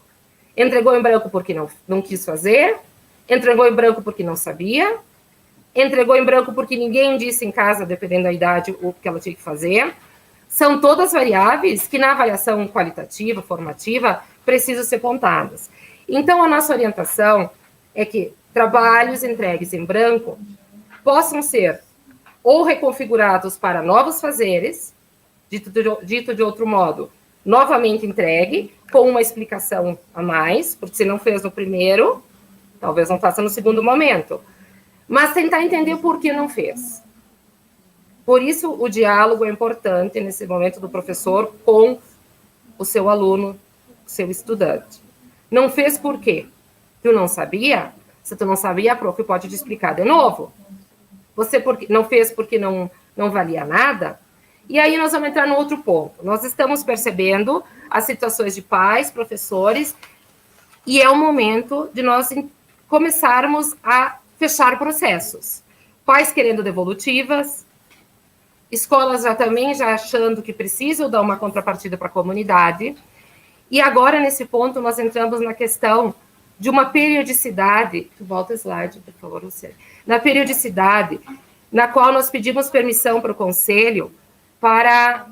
Entregou em branco porque não quis fazer? Entregou em branco porque não sabia? Entregou em branco porque ninguém disse em casa, dependendo da idade, o que ela tinha que fazer? São todas variáveis que, na avaliação qualitativa, formativa, precisam ser pontadas. Então, a nossa orientação é que trabalhos entregues em branco possam ser ou reconfigurados para novos fazeres, dito de outro modo, novamente entregue, com uma explicação a mais, porque se não fez no primeiro, talvez não faça no segundo momento. mas tentar entender por que não fez. Por isso, o diálogo é importante nesse momento do professor com o seu aluno, seu estudante. Não fez por quê? Tu não sabia? Se tu não sabia, a prof pode te explicar de novo. Você não fez porque não valia nada? E aí nós vamos entrar no outro ponto. Nós estamos percebendo as situações de pais, professores, e é o momento de nós começarmos a fechar processos. Pais querendo devolutivas, escolas já achando que precisam dar uma contrapartida para a comunidade. E agora, nesse ponto, nós entramos na questão de uma periodicidade. Volta o slide, por favor, Luciane. Na periodicidade, na qual nós pedimos permissão para o Conselho para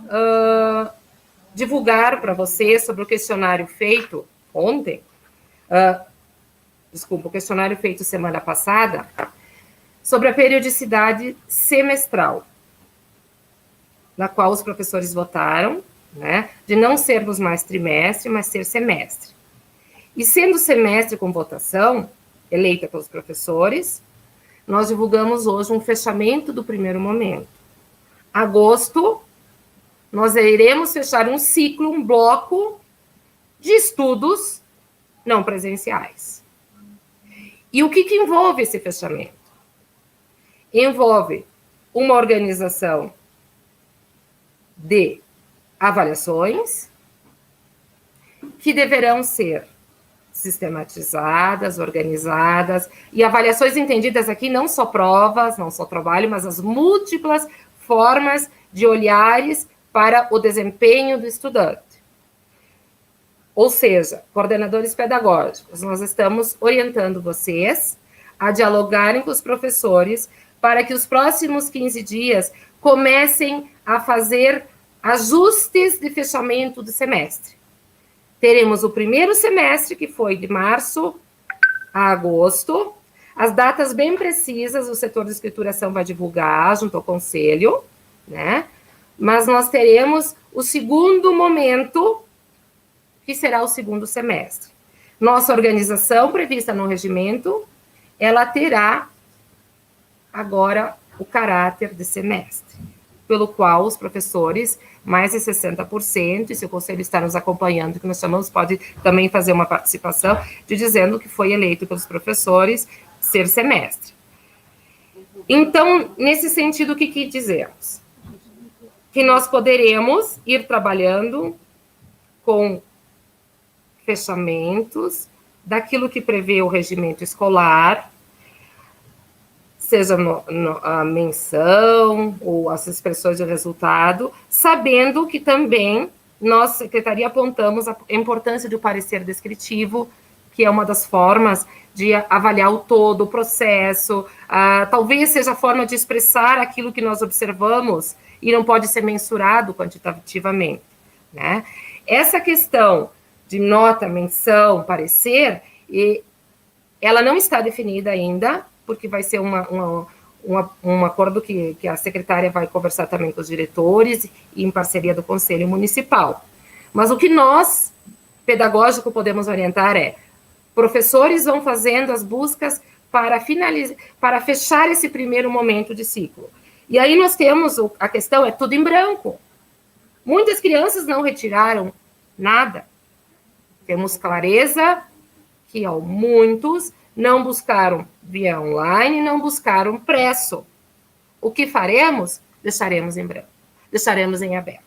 divulgar para você sobre o questionário feito ontem, o questionário feito semana passada, sobre a periodicidade semestral, na qual os professores votaram, né, de não sermos mais trimestre, mas ser semestre. E sendo semestre com votação, eleita pelos professores, nós divulgamos hoje um fechamento do primeiro momento. Agosto, nós iremos fechar um ciclo, um bloco de estudos não presenciais. E o que envolve esse fechamento? Envolve uma organização de avaliações que deverão ser sistematizadas, organizadas, e avaliações entendidas aqui não só provas, não só trabalho, mas as múltiplas formas de olhares para o desempenho do estudante. Ou seja, coordenadores pedagógicos, nós estamos orientando vocês a dialogarem com os professores para que os próximos 15 dias comecem a fazer ajustes de fechamento do semestre. Teremos o primeiro semestre, que foi de março a agosto, as datas bem precisas, o setor de escrituração vai divulgar junto ao conselho, né? Mas nós teremos o segundo momento, que será o segundo semestre. Nossa organização prevista no regimento, ela terá agora o caráter de semestre, pelo qual os professores, mais de 60%, e se o conselho está nos acompanhando, que nós chamamos, pode também fazer uma participação, de dizendo que foi eleito pelos professores ser semestre. Então, nesse sentido, o que dizemos? Que nós poderemos ir trabalhando com fechamentos daquilo que prevê o regimento escolar, seja a menção ou as expressões de resultado, sabendo que também nós, secretaria, apontamos a importância do parecer descritivo, que é uma das formas de avaliar o todo, o processo, talvez seja a forma de expressar aquilo que nós observamos e não pode ser mensurado quantitativamente, né? Essa questão de nota, menção, parecer, ela não está definida ainda, porque vai ser um acordo que a secretária vai conversar também com os diretores e em parceria do Conselho Municipal. Mas o que nós, pedagógico, podemos orientar é: professores vão fazendo as buscas para fechar esse primeiro momento de ciclo. E aí nós temos, a questão é tudo em branco. Muitas crianças não retiraram nada. Temos clareza que muitos não buscaram via online, não buscaram preço. O que faremos? Deixaremos em branco, deixaremos em aberto.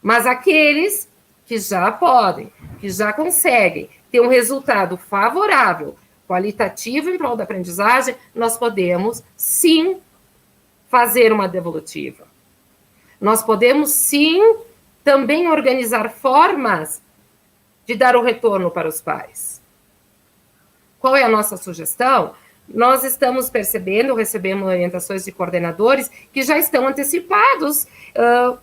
Mas aqueles que já podem, que já conseguem ter um resultado favorável, qualitativo em prol da aprendizagem, nós podemos, sim, fazer uma devolutiva. Nós podemos, sim, também organizar formas de dar o retorno para os pais. Qual é a nossa sugestão? Nós estamos percebendo, recebemos orientações de coordenadores que já estão antecipados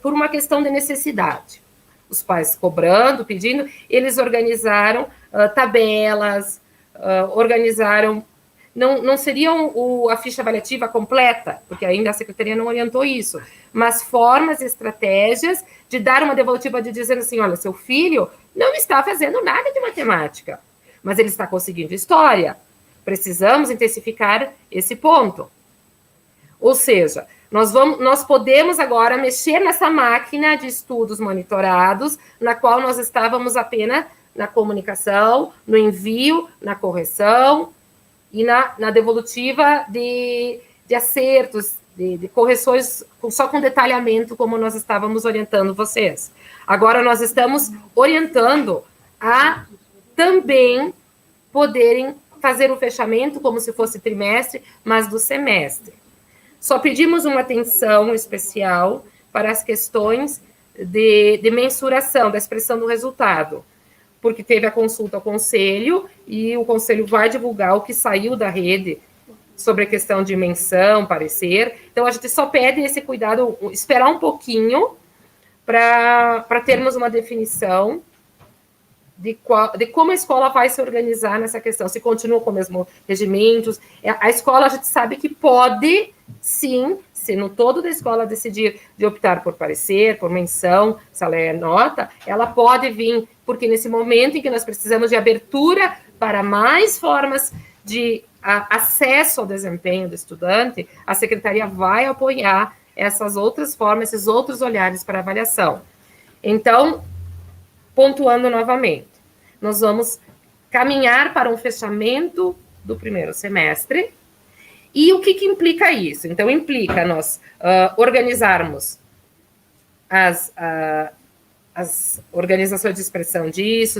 por uma questão de necessidade. Os pais cobrando, pedindo, eles organizaram tabelas, organizaram... Não seriam a ficha avaliativa completa, porque ainda a secretaria não orientou isso, mas formas e estratégias de dar uma devolutiva, de dizer assim: olha, seu filho não está fazendo nada de matemática, mas ele está conseguindo história. precisamos intensificar esse ponto. Ou seja, nós podemos agora mexer nessa máquina de estudos monitorados, na qual nós estávamos apenas na comunicação, no envio, na correção e na devolutiva de acertos, de correções só com detalhamento, como nós estávamos orientando vocês. Agora nós estamos orientando a também poderem fazer o fechamento como se fosse trimestre, mas do semestre. Só pedimos uma atenção especial para as questões de mensuração, da expressão do resultado, porque teve a consulta ao conselho e o conselho vai divulgar o que saiu da rede sobre a questão de menção, parecer. Então, a gente só pede esse cuidado, esperar um pouquinho para termos uma definição de como a escola vai se organizar nessa questão, se continua com o mesmo regimentos. A escola, a gente sabe que pode, sim, se no todo da escola decidir de optar por parecer, por menção, se ela é nota, ela pode vir, porque nesse momento em que nós precisamos de abertura para mais formas de acesso ao desempenho do estudante, a secretaria vai apoiar essas outras formas, esses outros olhares para avaliação. Então, pontuando novamente, nós vamos caminhar para um fechamento do primeiro semestre. E o que implica isso? Então, implica nós organizarmos as organizações de expressão disso,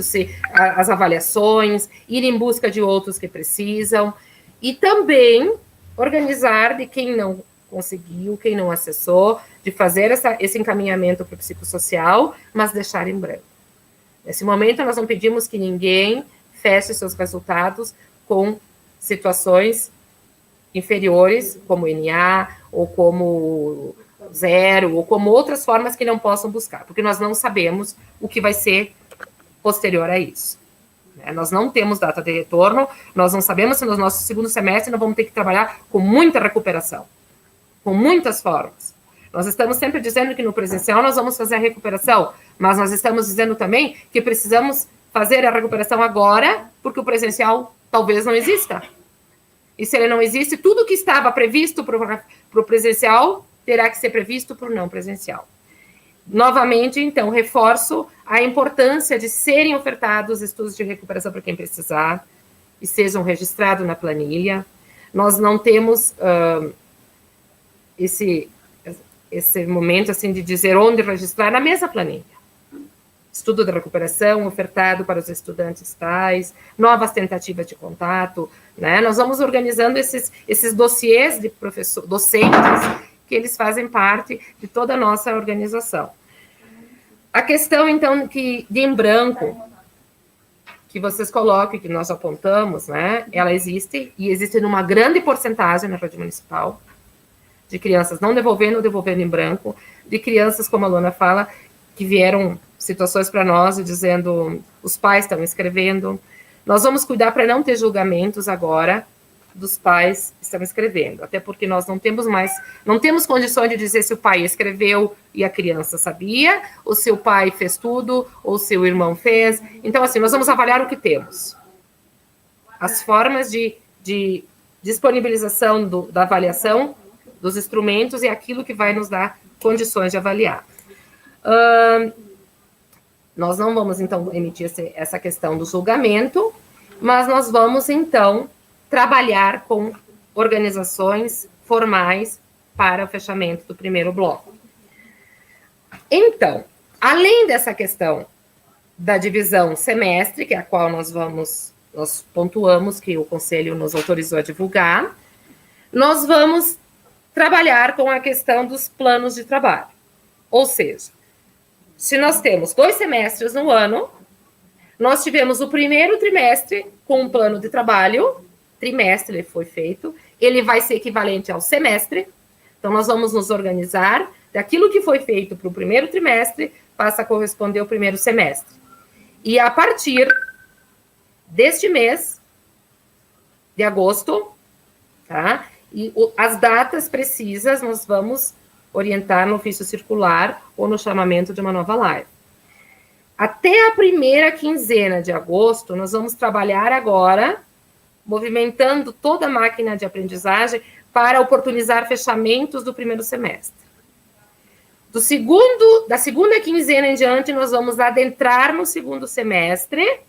as avaliações, ir em busca de outros que precisam, e também organizar de quem não conseguiu, quem não acessou, de fazer esse encaminhamento para o psicossocial, mas deixar em branco. Nesse momento, nós não pedimos que ninguém feche seus resultados com situações inferiores, como NA, ou como 0, ou como outras formas que não possam buscar, porque nós não sabemos o que vai ser posterior a isso. Nós não temos data de retorno, nós não sabemos se no nosso segundo semestre nós vamos ter que trabalhar com muita recuperação, com muitas formas. Nós estamos sempre dizendo que no presencial nós vamos fazer a recuperação, mas nós estamos dizendo também que precisamos fazer a recuperação agora, porque o presencial talvez não exista. E se ele não existe, tudo que estava previsto para o presencial terá que ser previsto para o não presencial. Novamente, então, reforço a importância de serem ofertados estudos de recuperação para quem precisar e sejam registrados na planilha. Nós não temos esse momento assim de dizer onde registrar na mesma planilha. Estudo da recuperação ofertado para os estudantes tais, novas tentativas de contato, né? Nós vamos organizando esses dossiês de docentes que eles fazem parte de toda a nossa organização. A questão, então, de em branco, que vocês colocam, que nós apontamos, né? Ela existe, e existe numa grande porcentagem na rede municipal, de crianças não devolvendo ou devolvendo em branco, de crianças, como a Luana fala, que vieram situações para nós e dizendo os pais estão escrevendo. Nós vamos cuidar para não ter julgamentos agora dos pais que estão escrevendo, até porque nós não temos condições de dizer se o pai escreveu e a criança sabia, ou se o pai fez tudo, ou se o irmão fez. Então, assim, nós vamos avaliar o que temos. As formas de disponibilização da avaliação dos instrumentos e aquilo que vai nos dar condições de avaliar. Nós não vamos, então, emitir essa questão do julgamento, mas nós vamos, então, trabalhar com organizações formais para o fechamento do primeiro bloco. Então, além dessa questão da divisão semestre, que é a qual nós pontuamos que o Conselho nos autorizou a divulgar, nós vamos trabalhar com a questão dos planos de trabalho. Ou seja, se nós temos 2 semestres no ano, nós tivemos o primeiro trimestre com um plano de trabalho, trimestre ele foi feito, ele vai ser equivalente ao semestre, então nós vamos nos organizar, daquilo que foi feito para o primeiro trimestre, passa a corresponder ao primeiro semestre. E a partir deste mês, de agosto, tá? E as datas precisas nós vamos orientar no ofício circular ou no chamamento de uma nova live. Até a primeira quinzena de agosto, nós vamos trabalhar agora movimentando toda a máquina de aprendizagem para oportunizar fechamentos do primeiro semestre. Da segunda quinzena em diante, nós vamos adentrar no segundo semestre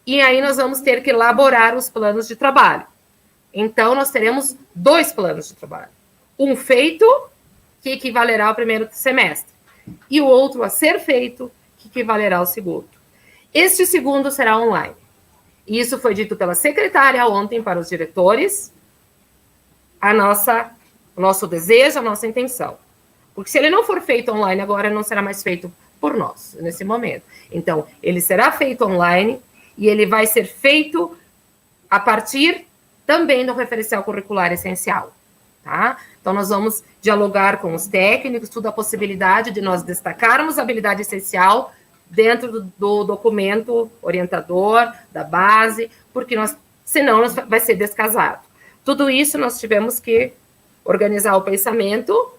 e aí nós vamos ter que elaborar os planos de trabalho. Então, nós teremos 2 planos de trabalho. Um feito, que equivalerá ao primeiro semestre, e o outro a ser feito, que equivalerá ao segundo. Este segundo será online. E isso foi dito pela secretária ontem para os diretores, o nosso desejo, a nossa intenção. Porque se ele não for feito online agora, não será mais feito por nós, nesse momento. Então, ele será feito online e ele vai ser feito a partir também do referencial curricular essencial, tá? Então, nós vamos dialogar com os técnicos, tudo a possibilidade de nós destacarmos a habilidade essencial dentro do documento orientador, da base, porque senão vai ser descasado. Tudo isso nós tivemos que organizar o pensamento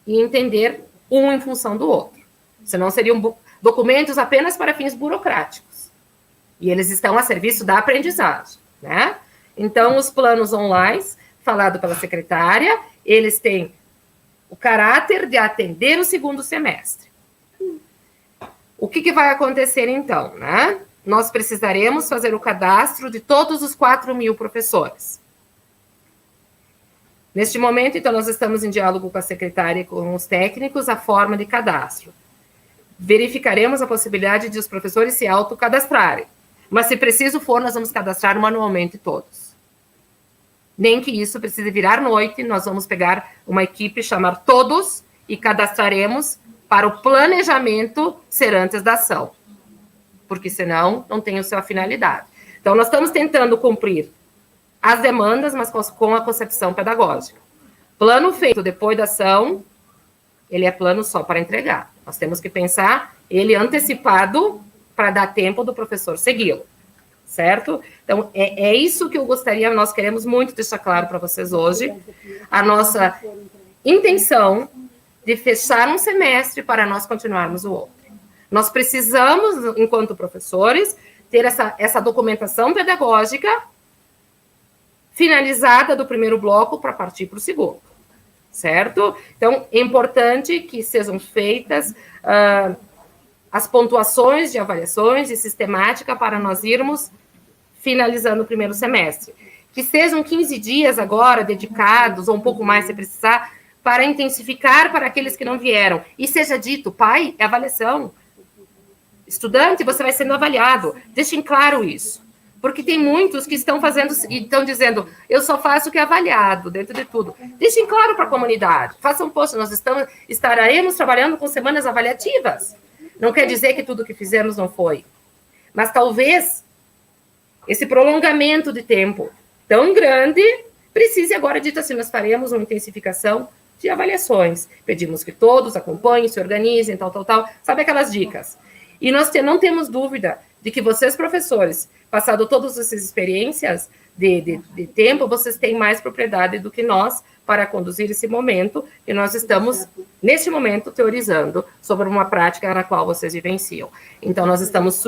e entender um em função do outro. Senão seriam documentos apenas para fins burocráticos. E eles estão a serviço da aprendizagem, né? Então, os planos online, falado pela secretária, eles têm o caráter de atender o segundo semestre. O que vai acontecer, então, né? Nós precisaremos fazer o cadastro de todos os 4.000 professores. Neste momento, então, nós estamos em diálogo com a secretária e com os técnicos a forma de cadastro. Verificaremos a possibilidade de os professores se autocadastrarem. Mas, se preciso for, nós vamos cadastrar manualmente todos. Nem que isso precise virar noite, nós vamos pegar uma equipe, chamar todos e cadastraremos para o planejamento ser antes da ação. Porque, senão, não tem a sua finalidade. Então, nós estamos tentando cumprir as demandas, mas com a concepção pedagógica. Plano feito depois da ação, ele é plano só para entregar. Nós temos que pensar ele antecipado para dar tempo do professor segui-lo, certo? Então, é isso que eu gostaria, nós queremos muito deixar claro para vocês hoje, a nossa intenção de fechar um semestre para nós continuarmos o outro. Nós precisamos, enquanto professores, ter essa documentação pedagógica finalizada do primeiro bloco para partir para o segundo, certo? Então, é importante que sejam feitas as pontuações de avaliações e sistemática para nós irmos finalizando o primeiro semestre. Que sejam 15 dias agora dedicados, ou um pouco mais se precisar, para intensificar para aqueles que não vieram. E seja dito, pai, é avaliação. Estudante, você vai sendo avaliado. Deixem claro isso. Porque tem muitos que estão fazendo e estão dizendo, eu só faço o que é avaliado, dentro de tudo. Deixem claro para a comunidade. Façam post, nós estaremos trabalhando com semanas avaliativas. Não quer dizer que tudo que fizemos não foi. Mas talvez esse prolongamento de tempo tão grande precise agora, dito assim, nós faremos uma intensificação de avaliações. Pedimos que todos acompanhem, se organizem, tal. Sabe aquelas dicas? E nós não temos dúvida de que vocês, professores, passado todas essas experiências de tempo, vocês têm mais propriedade do que nós para conduzir esse momento, e nós estamos, neste momento, teorizando sobre uma prática na qual vocês vivenciam. Então, nós estamos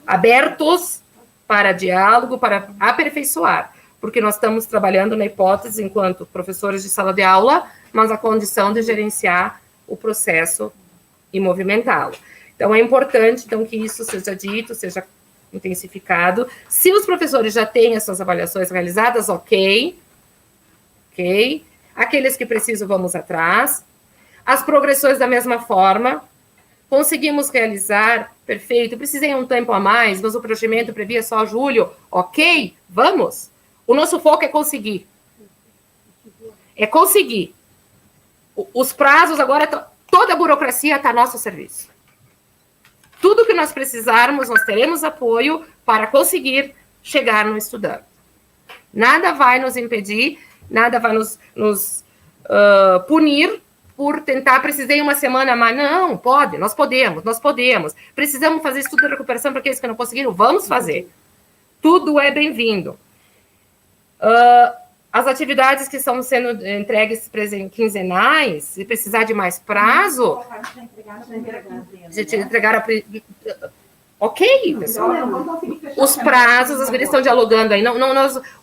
abertos para diálogo, para aperfeiçoar, porque nós estamos trabalhando na hipótese, enquanto professores de sala de aula, mas a condição de gerenciar o processo e movimentá-lo. Então, é importante que isso seja dito, seja intensificado. Se os professores já têm as suas avaliações realizadas, ok. Aqueles que precisam, vamos atrás. As progressões da mesma forma. Conseguimos realizar, perfeito. Precisei um tempo a mais, mas o procedimento previa só julho, ok, vamos. O nosso foco é conseguir. Os prazos agora, toda a burocracia está a nosso serviço. Tudo que nós precisarmos, nós teremos apoio para conseguir chegar no estudante. Nada vai nos impedir, nada vai nos punir por tentar, precisei uma semana a mais. Não, pode, nós podemos. Precisamos fazer estudo de recuperação para aqueles que não conseguiram, vamos fazer. Tudo é bem-vindo. As atividades que estão sendo entregues quinzenais, se precisar de mais prazo, Ok, pessoal. Os prazos, as gurias estão dialogando aí.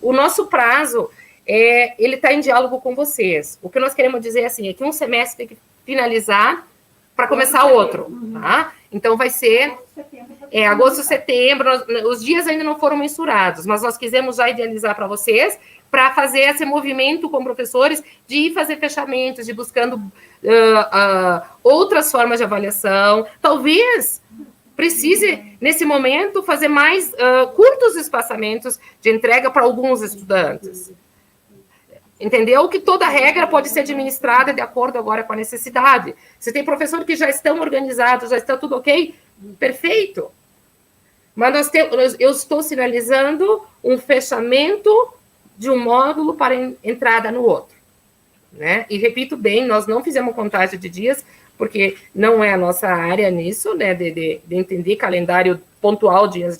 O nosso prazo, ele está em diálogo com vocês. O que nós queremos dizer assim, é que um semestre tem que finalizar para começar outro. Tá? Então, vai ser agosto, setembro. Os dias ainda não foram mensurados, mas nós quisemos já idealizar para vocês, para fazer esse movimento com professores de ir fazer fechamentos, de ir buscando outras formas de avaliação. Talvez precise, nesse momento, fazer mais curtos espaçamentos de entrega para alguns estudantes. Entendeu? Que toda regra pode ser administrada de acordo agora com a necessidade. Se tem professor que já estão organizados, já está tudo ok, perfeito. Mas eu estou sinalizando um fechamento de um módulo para entrada no outro. Né? E repito bem, nós não fizemos contagem de dias, porque não é a nossa área nisso, né, de entender calendário pontual dias,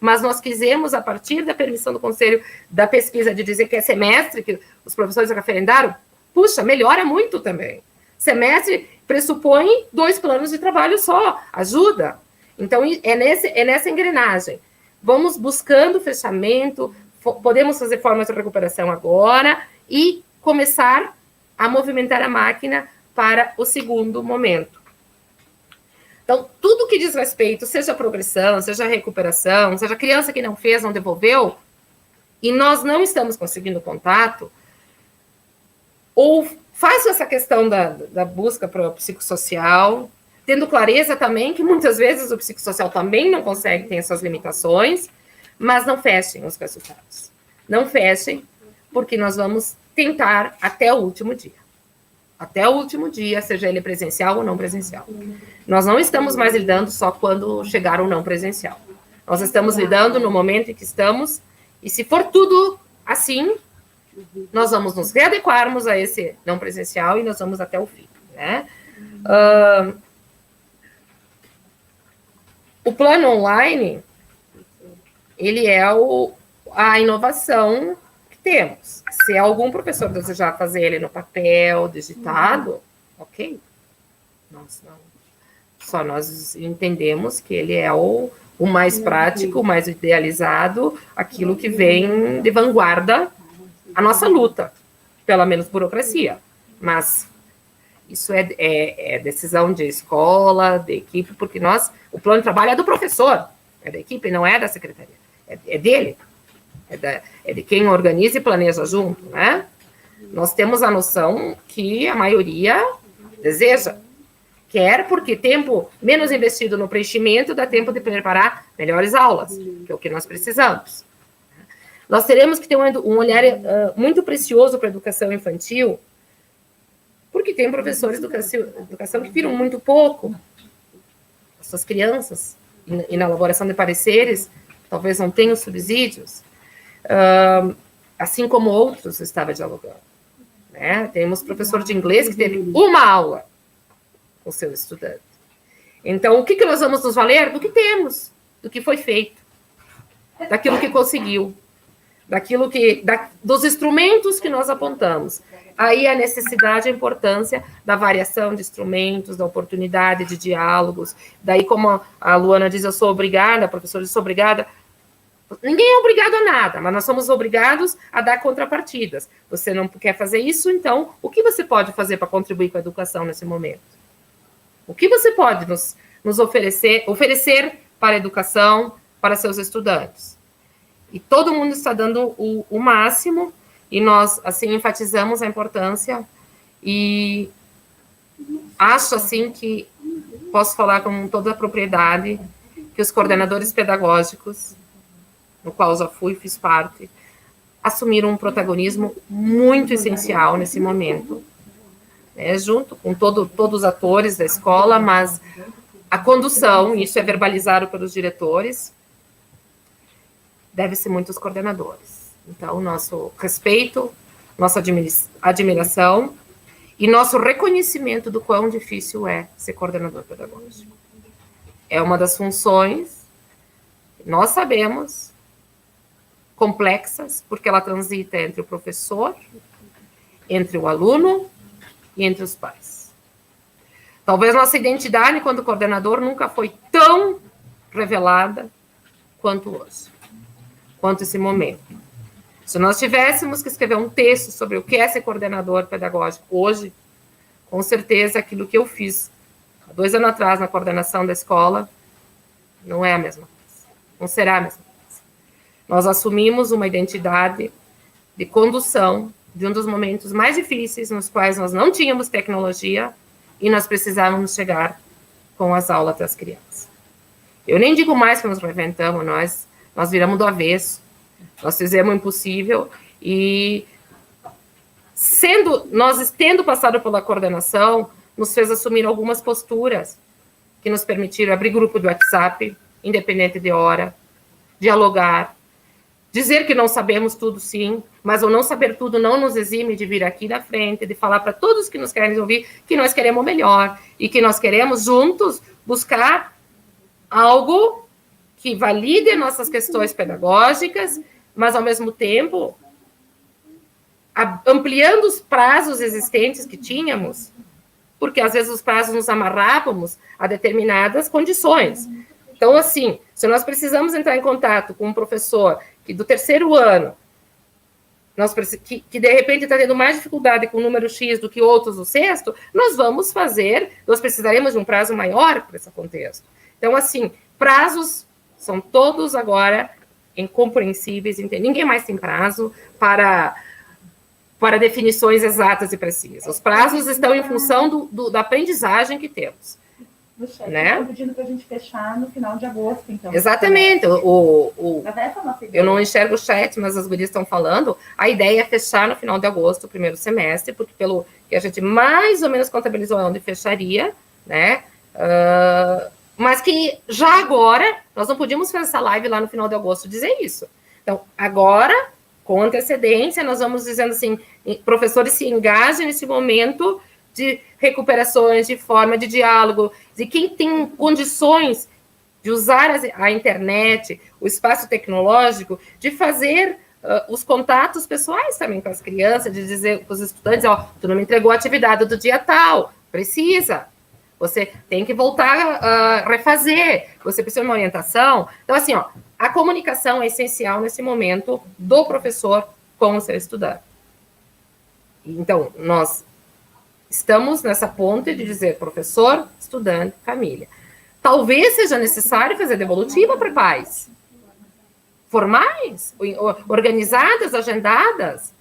mas nós quisemos, a partir da permissão do Conselho da Pesquisa, de dizer que é semestre, que os professores referendaram, puxa, melhora muito também. Semestre pressupõe 2 planos de trabalho só, ajuda. Então, é nessa engrenagem. Vamos buscando fechamento, podemos fazer formas de recuperação agora e começar a movimentar a máquina para o segundo momento. Então, tudo que diz respeito, seja progressão, seja recuperação, seja criança que não fez, não devolveu, e nós não estamos conseguindo contato, ou faço essa questão da busca para o psicossocial, tendo clareza também que muitas vezes o psicossocial também não consegue, tem suas limitações, mas não fechem os resultados. Não fechem, porque nós vamos tentar até o último dia. Até o último dia, seja ele presencial ou não presencial. Nós não estamos mais lidando só quando chegar o não presencial. Nós estamos lidando no momento em que estamos, e se for tudo assim, nós vamos nos readequarmos a esse não presencial e nós vamos até o fim. Né? O plano online, ele é a inovação que temos. Se algum professor desejar fazer ele no papel, digitado, ok. Só nós entendemos que ele é o mais prático, o mais idealizado, aquilo que vem de vanguarda a nossa luta pela menos burocracia. Mas isso é decisão de escola, de equipe, porque o plano de trabalho é do professor, é da equipe, não é da secretaria, é dele. É de quem organiza e planeja junto, né? Nós temos a noção que a maioria deseja, quer porque tempo menos investido no preenchimento dá tempo de preparar melhores aulas, que é o que nós precisamos. Nós teremos que ter um olhar muito precioso para a educação infantil, porque tem professores de educação que viram muito pouco as suas crianças, e na elaboração de pareceres, talvez não tenham subsídios, assim como outros estava dialogando. Né? Temos professor de inglês que teve uma aula com o seu estudante. Então, o que nós vamos nos valer? Do que temos, do que foi feito, daquilo que conseguiu, dos instrumentos que nós apontamos. Aí a necessidade, a importância da variação de instrumentos, da oportunidade de diálogos. Daí, como a Luana diz, eu sou obrigada, a professora diz, sou obrigada. Ninguém é obrigado a nada, mas nós somos obrigados a dar contrapartidas. Você não quer fazer isso, então, o que você pode fazer para contribuir com a educação nesse momento? O que você pode nos oferecer para a educação, para seus estudantes? E todo mundo está dando o máximo, e nós, assim, enfatizamos a importância, e acho, assim, que posso falar com toda a propriedade que os coordenadores pedagógicos, no qual já fiz parte, assumiram um protagonismo muito essencial nesse momento, né, junto com todos os atores da escola, mas a condução, isso é verbalizado pelos diretores, deve-se muito aos coordenadores. Então, nosso respeito, nossa admiração e nosso reconhecimento do quão difícil é ser coordenador pedagógico. É uma das funções, nós sabemos, complexas, porque ela transita entre o professor, entre o aluno e entre os pais. Talvez nossa identidade, enquanto coordenador, nunca foi tão revelada quanto hoje, quanto esse momento. Se nós tivéssemos que escrever um texto sobre o que é ser coordenador pedagógico hoje, com certeza aquilo que eu fiz há 2 anos atrás na coordenação da escola não é a mesma coisa, não será a mesma coisa. Nós assumimos uma identidade de condução de um dos momentos mais difíceis nos quais nós não tínhamos tecnologia e nós precisávamos chegar com as aulas das crianças. Eu nem digo mais que nos reinventamos, nós viramos do avesso, nós fizemos o impossível e nós tendo passado pela coordenação, nos fez assumir algumas posturas que nos permitiram abrir grupo do WhatsApp, independente de hora, dialogar, dizer que não sabemos tudo, sim, mas o não saber tudo não nos exime de vir aqui na frente, de falar para todos que nos querem ouvir que nós queremos o melhor e que nós queremos juntos buscar algo que valide nossas questões pedagógicas, mas ao mesmo tempo ampliando os prazos existentes que tínhamos, porque às vezes os prazos nos amarrávamos a determinadas condições. Então, assim, se nós precisamos entrar em contato com um professor que do 3º ano, que de repente está tendo mais dificuldade com o número X do que outros do 6º, nós precisaremos de um prazo maior para esse contexto. Então, assim, prazos são todos agora incompreensíveis, ninguém mais tem prazo para definições exatas e precisas. Os prazos estão em função da aprendizagem que temos. No chat, né? estão pedindo para a gente fechar no final de agosto, então. Exatamente. Eu não enxergo o chat, mas as gurias estão falando. A ideia é fechar no final de agosto, o 1º semestre, porque pelo que a gente mais ou menos contabilizou onde fecharia, né? Mas que já agora, nós não podíamos fazer essa live lá no final de agosto dizer isso. Então, agora, com antecedência, nós vamos dizendo assim, professores se engajem nesse momento de recuperações, de forma de diálogo, de quem tem condições de usar a internet, o espaço tecnológico, de fazer os contatos pessoais também com as crianças, de dizer para os estudantes, tu não me entregou a atividade do dia tal, precisa, você tem que voltar a refazer, você precisa de uma orientação. Então, assim, a comunicação é essencial nesse momento do professor com o seu estudante. Então, nós estamos nessa ponte de dizer professor, estudante, família. Talvez seja necessário fazer devolutiva para pais. Formais, organizadas, agendadas.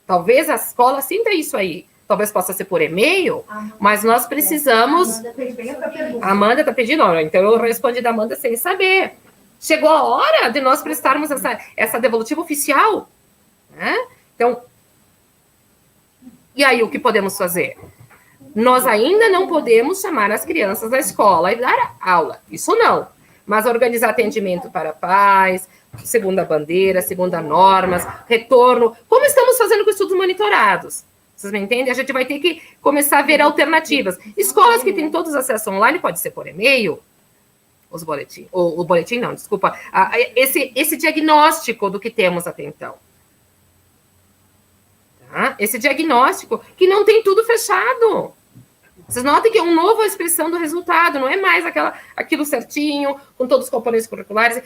Talvez a escola sinta isso aí. Talvez possa ser por e-mail, mas nós precisamos... A Amanda está pedindo, então eu respondi da Amanda sem saber. Chegou a hora de nós prestarmos essa devolutiva oficial. Né? Então, e aí o que podemos fazer? Nós ainda não podemos chamar as crianças da escola e dar aula, isso não. Mas organizar atendimento para pais, segunda bandeira, segunda normas, retorno, como estamos fazendo com estudos monitorados. Vocês me entendem? A gente vai ter que começar a ver alternativas. Escolas que têm todos acesso online, pode ser por e-mail, os boletins, o boletim não, desculpa, esse diagnóstico do que temos até então. Tá? Esse diagnóstico que não tem tudo fechado. Vocês notem que é uma nova expressão do resultado, não é mais aquilo certinho, com todos os componentes curriculares.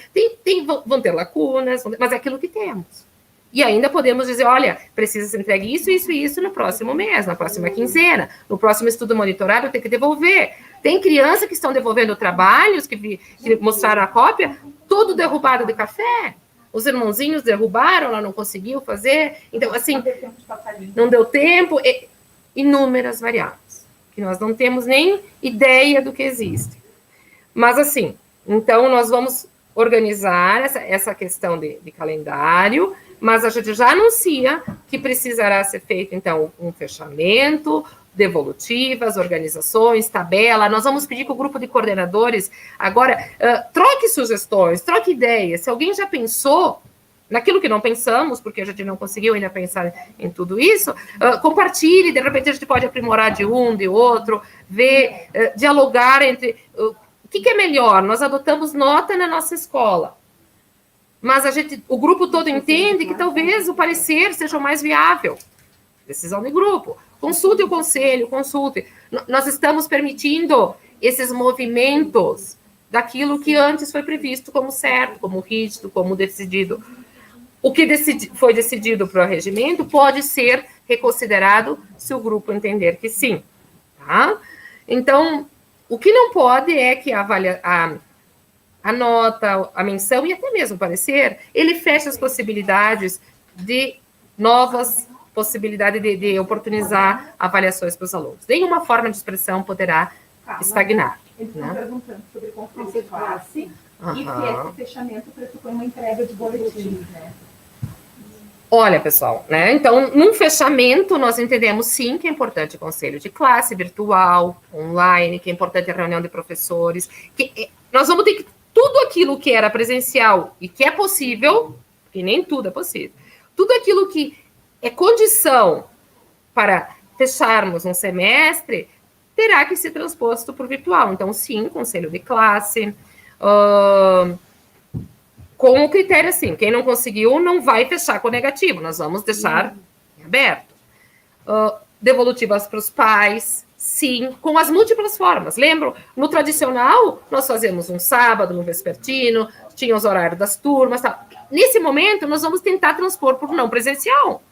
Vão ter lacunas, mas é aquilo que temos. E ainda podemos dizer, olha, precisa ser entregue isso, isso e isso no próximo mês, na próxima quinzena, no próximo estudo monitorado tem que devolver. Tem criança que estão devolvendo trabalhos, que mostraram a cópia, tudo derrubado de café. Os irmãozinhos derrubaram, ela não conseguiu fazer. Então, assim, não deu tempo. Inúmeras variáveis, que nós não temos nem ideia do que existe. Mas, assim, então nós vamos organizar essa questão de calendário, mas a gente já anuncia que precisará ser feito, então, um fechamento, devolutivas, organizações, tabela. Nós vamos pedir que o grupo de coordenadores agora troque sugestões, troque ideias. Se alguém já pensou naquilo que não pensamos, porque a gente não conseguiu ainda pensar em tudo isso, compartilhe, de repente a gente pode aprimorar de um, de outro, ver, dialogar entre... O que é melhor? Nós adotamos nota na nossa escola, mas o grupo todo entende que talvez o parecer seja o mais viável. Decisão de grupo. Consulte o conselho, consulte. Nós estamos permitindo esses movimentos daquilo que antes foi previsto como certo, como rígido, como decidido. O que foi decidido para o regimento pode ser reconsiderado se o grupo entender que sim. Tá? Então, o que não pode é que a nota, a menção e até mesmo o parecer, ele fecha as possibilidades de novas possibilidades de oportunizar avaliações para os alunos. Nenhuma forma de expressão poderá estagnar. Eles estão né? perguntando sobre conflito de classe e que esse fechamento pressupõe uma entrega de boletim, né? Olha, pessoal, né? Então, num fechamento, nós entendemos sim que é importante o conselho de classe virtual, online, que é importante a reunião de professores, que nós vamos ter que tudo aquilo que era presencial e que é possível, que nem tudo é possível, tudo aquilo que é condição para fecharmos um semestre, terá que ser transposto para o virtual. Então, sim, conselho de classe, com o critério assim, quem não conseguiu não vai fechar com negativo, nós vamos deixar aberto. Devolutivas para os pais, sim, com as múltiplas formas. Lembram? No tradicional, nós fazemos um sábado, um vespertino, tinha os horários das turmas, tal. Nesse momento, nós vamos tentar transpor por não presencial.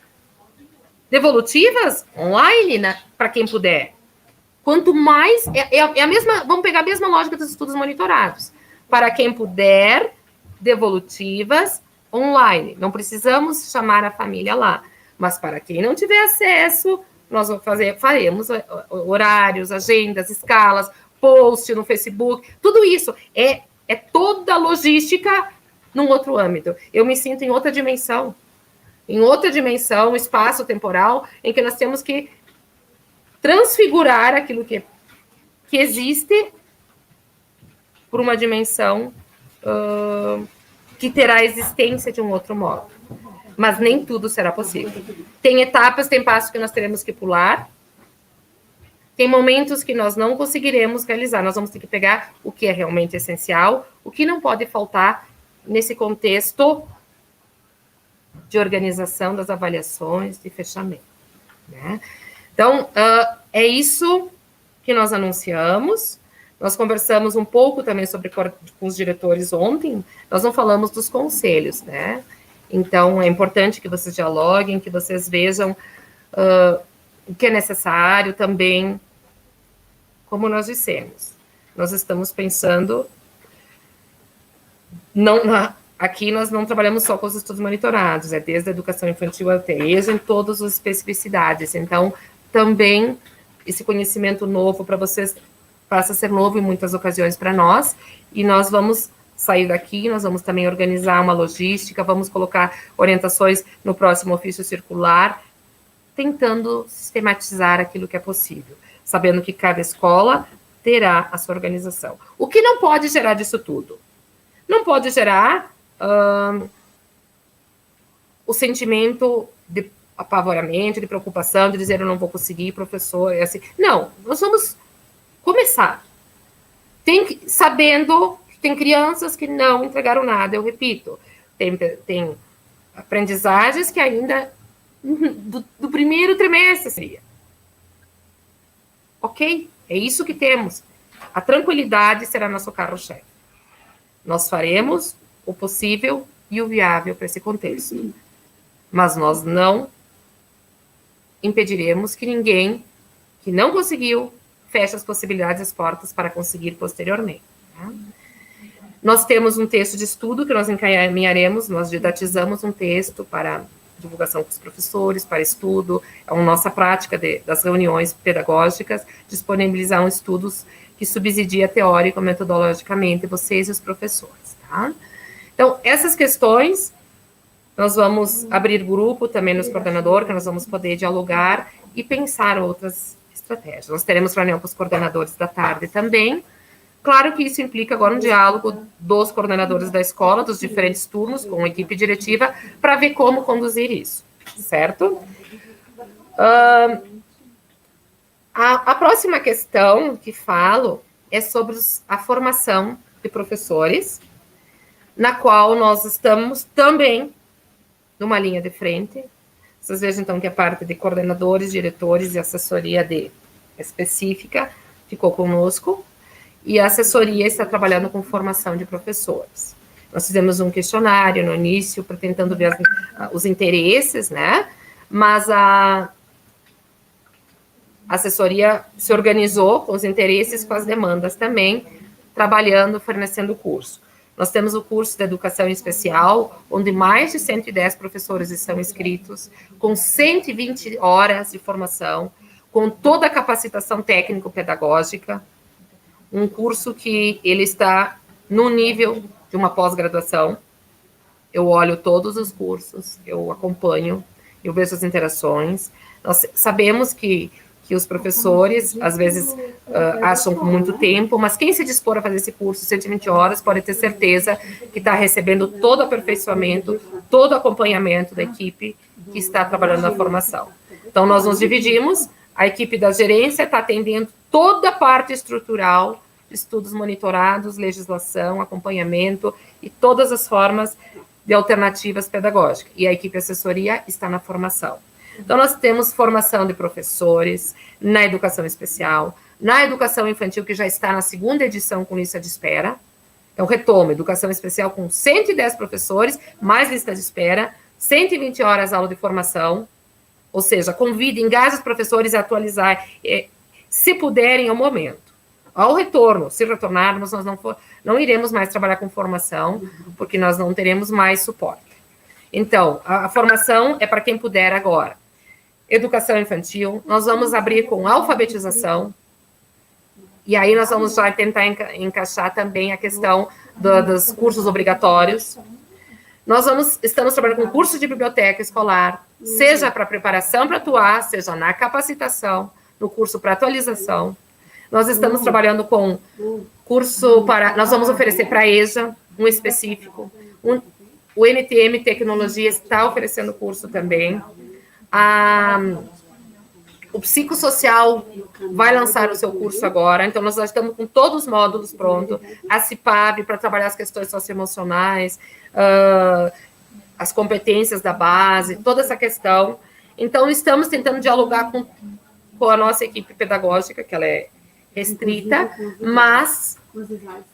Devolutivas, online, né, para quem puder. Quanto mais, é a mesma, vamos pegar a mesma lógica dos estudos monitorados. Para quem puder, devolutivas online. Não precisamos chamar a família lá. Mas para quem não tiver acesso, nós faremos horários, agendas, escalas, post no Facebook, tudo isso. É toda a logística num outro âmbito. Eu me sinto em outra dimensão, espaço-temporal, em que nós temos que transfigurar aquilo que existe por uma dimensão que terá a existência de um outro modo. Mas nem tudo será possível. Tem etapas, tem passos que nós teremos que pular, tem momentos que nós não conseguiremos realizar. Nós vamos ter que pegar o que é realmente essencial, o que não pode faltar nesse contexto de organização das avaliações, de fechamento. Né? Então, é isso que nós anunciamos. Nós conversamos um pouco também com os diretores ontem, nós não falamos dos conselhos, né? Então, é importante que vocês dialoguem, que vocês vejam o que é necessário também, como nós dissemos. Nós estamos pensando, aqui nós não trabalhamos só com os estudos monitorados, é desde a educação infantil até EJA, em todas as especificidades. Então, também, esse conhecimento novo para vocês passa a ser novo em muitas ocasiões para nós, e nós vamos sair daqui, nós vamos também organizar uma logística, vamos colocar orientações no próximo ofício circular, tentando sistematizar aquilo que é possível, sabendo que cada escola terá a sua organização. O que não pode gerar disso tudo? Não pode gerar o sentimento de apavoramento, de preocupação, de dizer eu não vou conseguir, professor, assim. Não, nós vamos começar. Sabendo que tem crianças que não entregaram nada, eu repito. Tem aprendizagens que ainda do primeiro trimestre seria. Ok? É isso que temos. A tranquilidade será nosso carro-chefe. Nós faremos o possível e o viável para esse contexto. Mas nós não impediremos que ninguém que não conseguiu feche as possibilidades, as portas para conseguir posteriormente. Tá? Nós temos um texto de estudo que nós encaminharemos, nós didatizamos um texto para divulgação com os professores, para estudo, é a nossa prática das reuniões pedagógicas, disponibilizar estudos que subsidia teórico, metodologicamente, vocês e os professores. Tá? Então, essas questões, nós vamos abrir grupo também nos coordenadores, que nós vamos poder dialogar e pensar outras estratégias. Nós teremos reunião com os coordenadores da tarde também. Claro que isso implica agora um diálogo dos coordenadores da escola, dos diferentes turnos, com a equipe diretiva, para ver como conduzir isso, certo? A próxima questão que falo é sobre a formação de professores, na qual nós estamos também numa linha de frente. Vocês vejam, então, que a parte de coordenadores, diretores e assessoria específica ficou conosco. e a assessoria está trabalhando com formação de professores. Nós fizemos um questionário no início, tentando ver os interesses, né? Mas a assessoria se organizou com os interesses, com as demandas também, trabalhando, fornecendo o curso. Nós temos o curso de Educação Especial, onde mais de 110 professores estão inscritos, com 120 horas de formação, com toda a capacitação técnico-pedagógica, um curso que ele está no nível de uma pós-graduação. Eu olho todos os cursos, eu acompanho, eu vejo as interações. Nós sabemos que os professores, às vezes, acham com muito tempo, mas quem se dispor a fazer esse curso, 120 horas, pode ter certeza que está recebendo todo o aperfeiçoamento, todo o acompanhamento da equipe que está trabalhando na formação. Então, nós nos dividimos, a equipe da gerência está atendendo toda a parte estrutural, estudos monitorados, legislação, acompanhamento e todas as formas de alternativas pedagógicas. E a equipe assessoria está na formação. Então, nós temos formação de professores na educação especial, na educação infantil, que já está na 2ª edição com lista de espera. Então, retomo, educação especial com 110 professores, mais lista de espera, 120 horas aula de formação, ou seja, convide, engaje os professores a atualizar, se puderem, ao momento. Ao retorno, se retornarmos, nós não iremos mais trabalhar com formação, porque nós não teremos mais suporte. Então, a formação é para quem puder agora. Educação infantil, nós vamos abrir com alfabetização, e aí nós vamos já tentar encaixar também a questão dos cursos obrigatórios. Nós estamos trabalhando com curso de biblioteca escolar, seja para preparação para atuar, seja na capacitação, no curso para atualização. Nós estamos trabalhando com curso para... Nós vamos oferecer para a EJA, um específico. O NTM Tecnologia está oferecendo curso também. O psicossocial vai lançar o seu curso agora, então nós já estamos com todos os módulos prontos. A CIPAB para trabalhar as questões socioemocionais, as competências da base, toda essa questão. Então, estamos tentando dialogar com a nossa equipe pedagógica, que ela é restrita, mas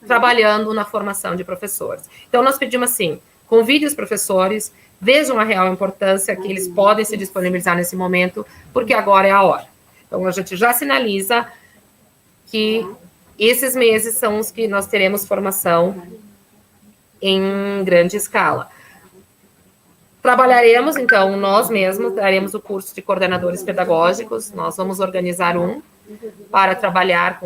trabalhando na formação de professores. Então, nós pedimos assim, convide os professores, vejam a real importância que eles podem se disponibilizar nesse momento, porque agora é a hora. Então, a gente já sinaliza que esses meses são os que nós teremos formação em grande escala. Trabalharemos, então, nós mesmos, daremos o curso de coordenadores pedagógicos, nós vamos organizar para trabalhar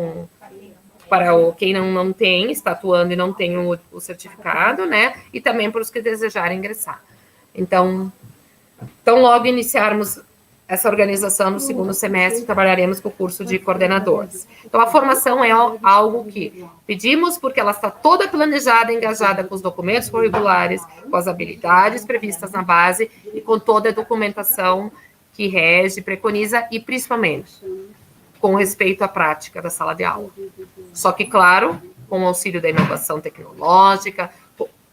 para quem não tem, está atuando e não tem o certificado, né? E também para os que desejarem ingressar. Então, logo iniciarmos essa organização no 2º semestre, trabalharemos com o curso de coordenadores. Então, a formação é algo que pedimos, porque ela está toda planejada, engajada com os documentos curriculares, com as habilidades previstas na base e com toda a documentação que rege, preconiza e, principalmente, com respeito à prática da sala de aula. Só que, claro, com o auxílio da inovação tecnológica,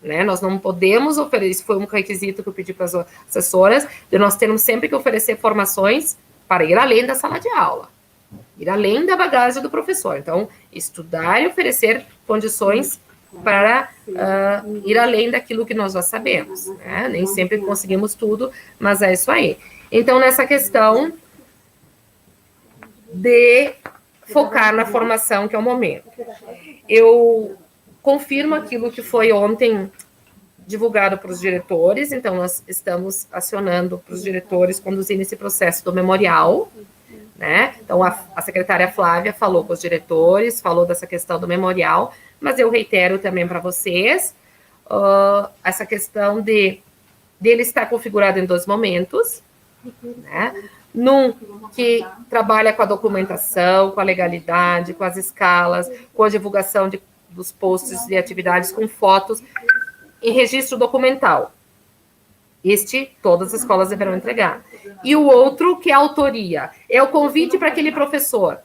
né, nós não podemos oferecer, isso foi um requisito que eu pedi para as assessoras, de nós termos sempre que oferecer formações para ir além da sala de aula, ir além da bagagem do professor. Então, estudar e oferecer condições para ir além daquilo que nós já sabemos, né? Nem sempre conseguimos tudo, mas é isso aí. Então, nessa questão de focar na formação, que é o momento. Eu confirmo aquilo que foi ontem divulgado para os diretores, então nós estamos acionando para os diretores conduzindo esse processo do memorial, né? Então a secretária Flávia falou com os diretores, falou dessa questão do memorial, mas eu reitero também para vocês essa questão dele estar configurado em 2 momentos, né? Num que trabalha com a documentação, com a legalidade, com as escalas, com a divulgação dos posts de atividades com fotos em registro documental. Todas as escolas deverão entregar. E o outro, que é a autoria, é o convite para aquele professor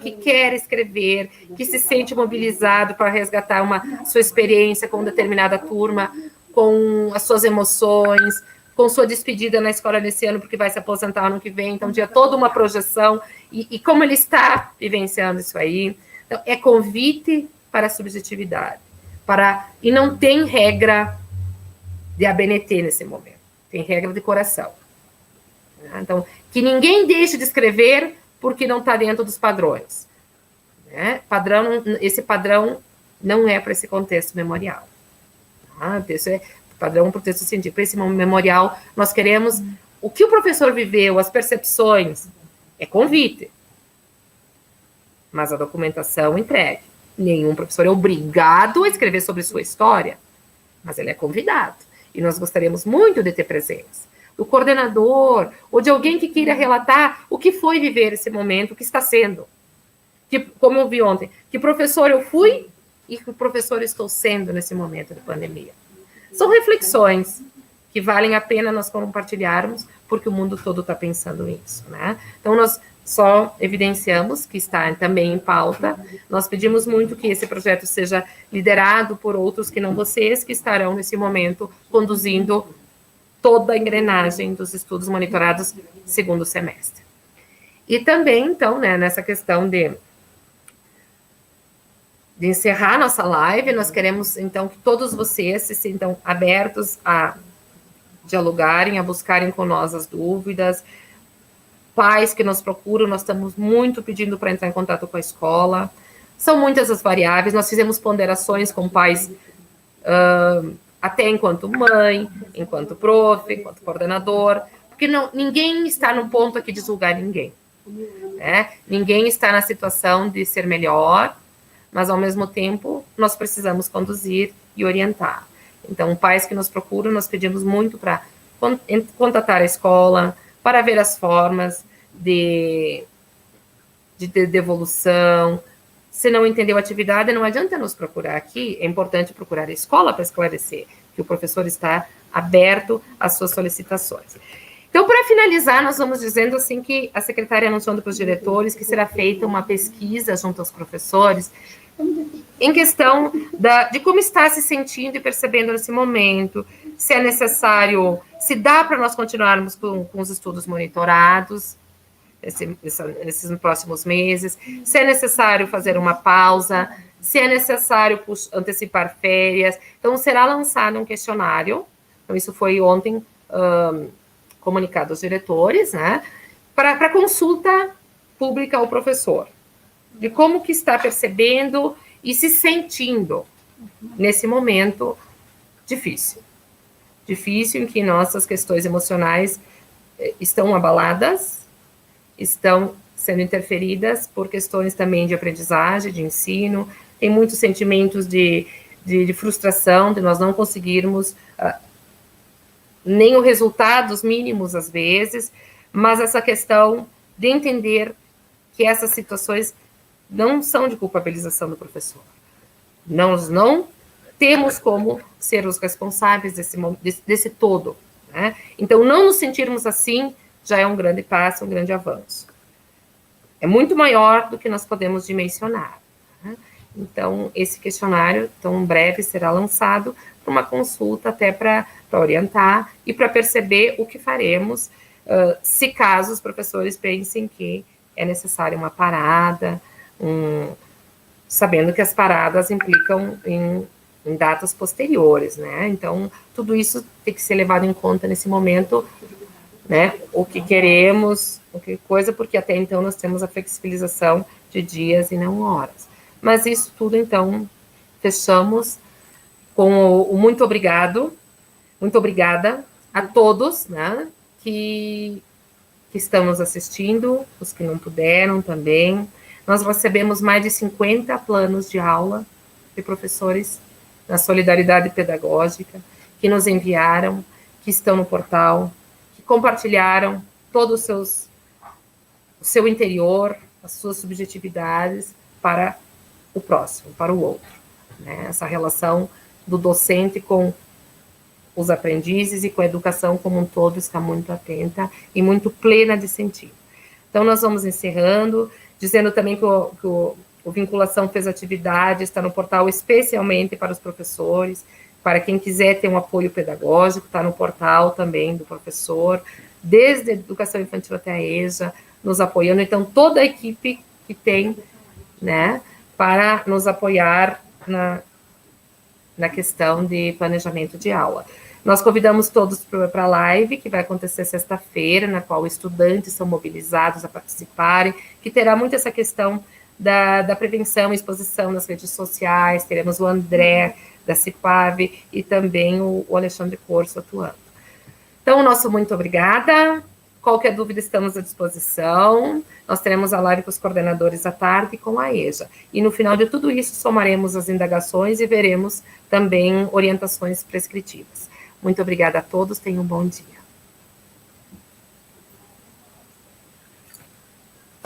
que quer escrever, que se sente mobilizado para resgatar sua experiência com determinada turma, com as suas emoções, com sua despedida na escola nesse ano, porque vai se aposentar ano que vem, então, toda uma projeção, e como ele está vivenciando isso aí. Então, é convite para a subjetividade. E não tem regra de ABNT nesse momento. Tem regra de coração. Então, que ninguém deixe de escrever porque não está dentro dos padrões. Né? Esse padrão não é para esse contexto memorial. Esse é padrão para o texto científico. Para esse memorial, nós queremos o que o professor viveu, as percepções, é convite. Mas a documentação entregue. Nenhum professor é obrigado a escrever sobre sua história, mas ele é convidado. E nós gostaríamos muito de ter presença do coordenador ou de alguém que queira relatar o que foi viver esse momento, o que está sendo. Como eu vi ontem, que professor eu fui e que professor estou sendo nesse momento de pandemia. São reflexões que valem a pena nós compartilharmos, porque o mundo todo está pensando nisso, né? Então, nós só evidenciamos que está também em pauta. Nós pedimos muito que esse projeto seja liderado por outros que não vocês, que estarão nesse momento conduzindo toda a engrenagem dos estudos monitorados segundo semestre. E também, então, né, nessa questão de encerrar nossa live, nós queremos, então, que todos vocês se sintam abertos a dialogarem, a buscarem com nós as dúvidas. Pais que nos procuram, nós estamos muito pedindo para entrar em contato com a escola. São muitas as variáveis, nós fizemos ponderações com pais, até enquanto mãe, enquanto prof, enquanto coordenador, porque ninguém está no ponto aqui de julgar ninguém. Né? Ninguém está na situação de ser melhor, mas, ao mesmo tempo, nós precisamos conduzir e orientar. Então, pais que nos procuram, nós pedimos muito para contatar a escola, para ver as formas de devolução. Se não entendeu a atividade, não adianta nos procurar aqui, é importante procurar a escola para esclarecer, que o professor está aberto às suas solicitações. Então, para finalizar, nós vamos dizendo assim que a secretária anunciando para os diretores que será feita uma pesquisa junto aos professores em questão de como está se sentindo e percebendo nesse momento, se é necessário, se dá para nós continuarmos com os estudos monitorados nesses próximos meses, se é necessário fazer uma pausa, se é necessário antecipar férias. Então, será lançado um questionário, então isso foi ontem comunicado aos diretores, né, para consulta pública ao professor, de como que está percebendo e se sentindo nesse momento difícil em que nossas questões emocionais estão abaladas, estão sendo interferidas por questões também de aprendizagem, de ensino, tem muitos sentimentos de frustração, de nós não conseguirmos nem os resultados mínimos às vezes, mas essa questão de entender que essas situações não são de culpabilização do professor. Nós não temos como ser os responsáveis desse todo. Né? Então, não nos sentirmos assim já é um grande passo, um grande avanço. É muito maior do que nós podemos dimensionar. Né? Então, esse questionário, tão breve, será lançado para uma consulta até para orientar e para perceber o que faremos, se caso os professores pensem que é necessária uma parada, sabendo que as paradas implicam em datas posteriores, né? Então, tudo isso tem que ser levado em conta nesse momento, né? O que queremos, porque até então nós temos a flexibilização de dias e não horas. Mas isso tudo, então, fechamos com o muito obrigado, muito obrigada a todos, né? Que estão nos assistindo, os que não puderam também. Nós recebemos mais de 50 planos de aula de professores na Solidariedade Pedagógica, que nos enviaram, que estão no portal, que compartilharam todo o seu interior, as suas subjetividades para o próximo, para o outro. Né? Essa relação do docente com os aprendizes e com a educação como um todo está muito atenta e muito plena de sentido. Então, nós vamos encerrando, dizendo também que o Vinculação fez atividade, está no portal especialmente para os professores, para quem quiser ter um apoio pedagógico, está no portal também do professor, desde a educação infantil até a EJA, nos apoiando. Então, toda a equipe que tem, né, para nos apoiar na questão de planejamento de aula. Nós convidamos todos para a live, que vai acontecer sexta-feira, na qual estudantes são mobilizados a participarem, que terá muito essa questão da prevenção e exposição nas redes sociais. Teremos o André, da CIPAV, e também o Alexandre Corso atuando. Então, nosso muito obrigada. Qualquer dúvida, estamos à disposição. Nós teremos a live com os coordenadores à tarde e com a EJA. E no final de tudo isso, somaremos as indagações e veremos também orientações prescritivas. Muito obrigada a todos, tenham um bom dia.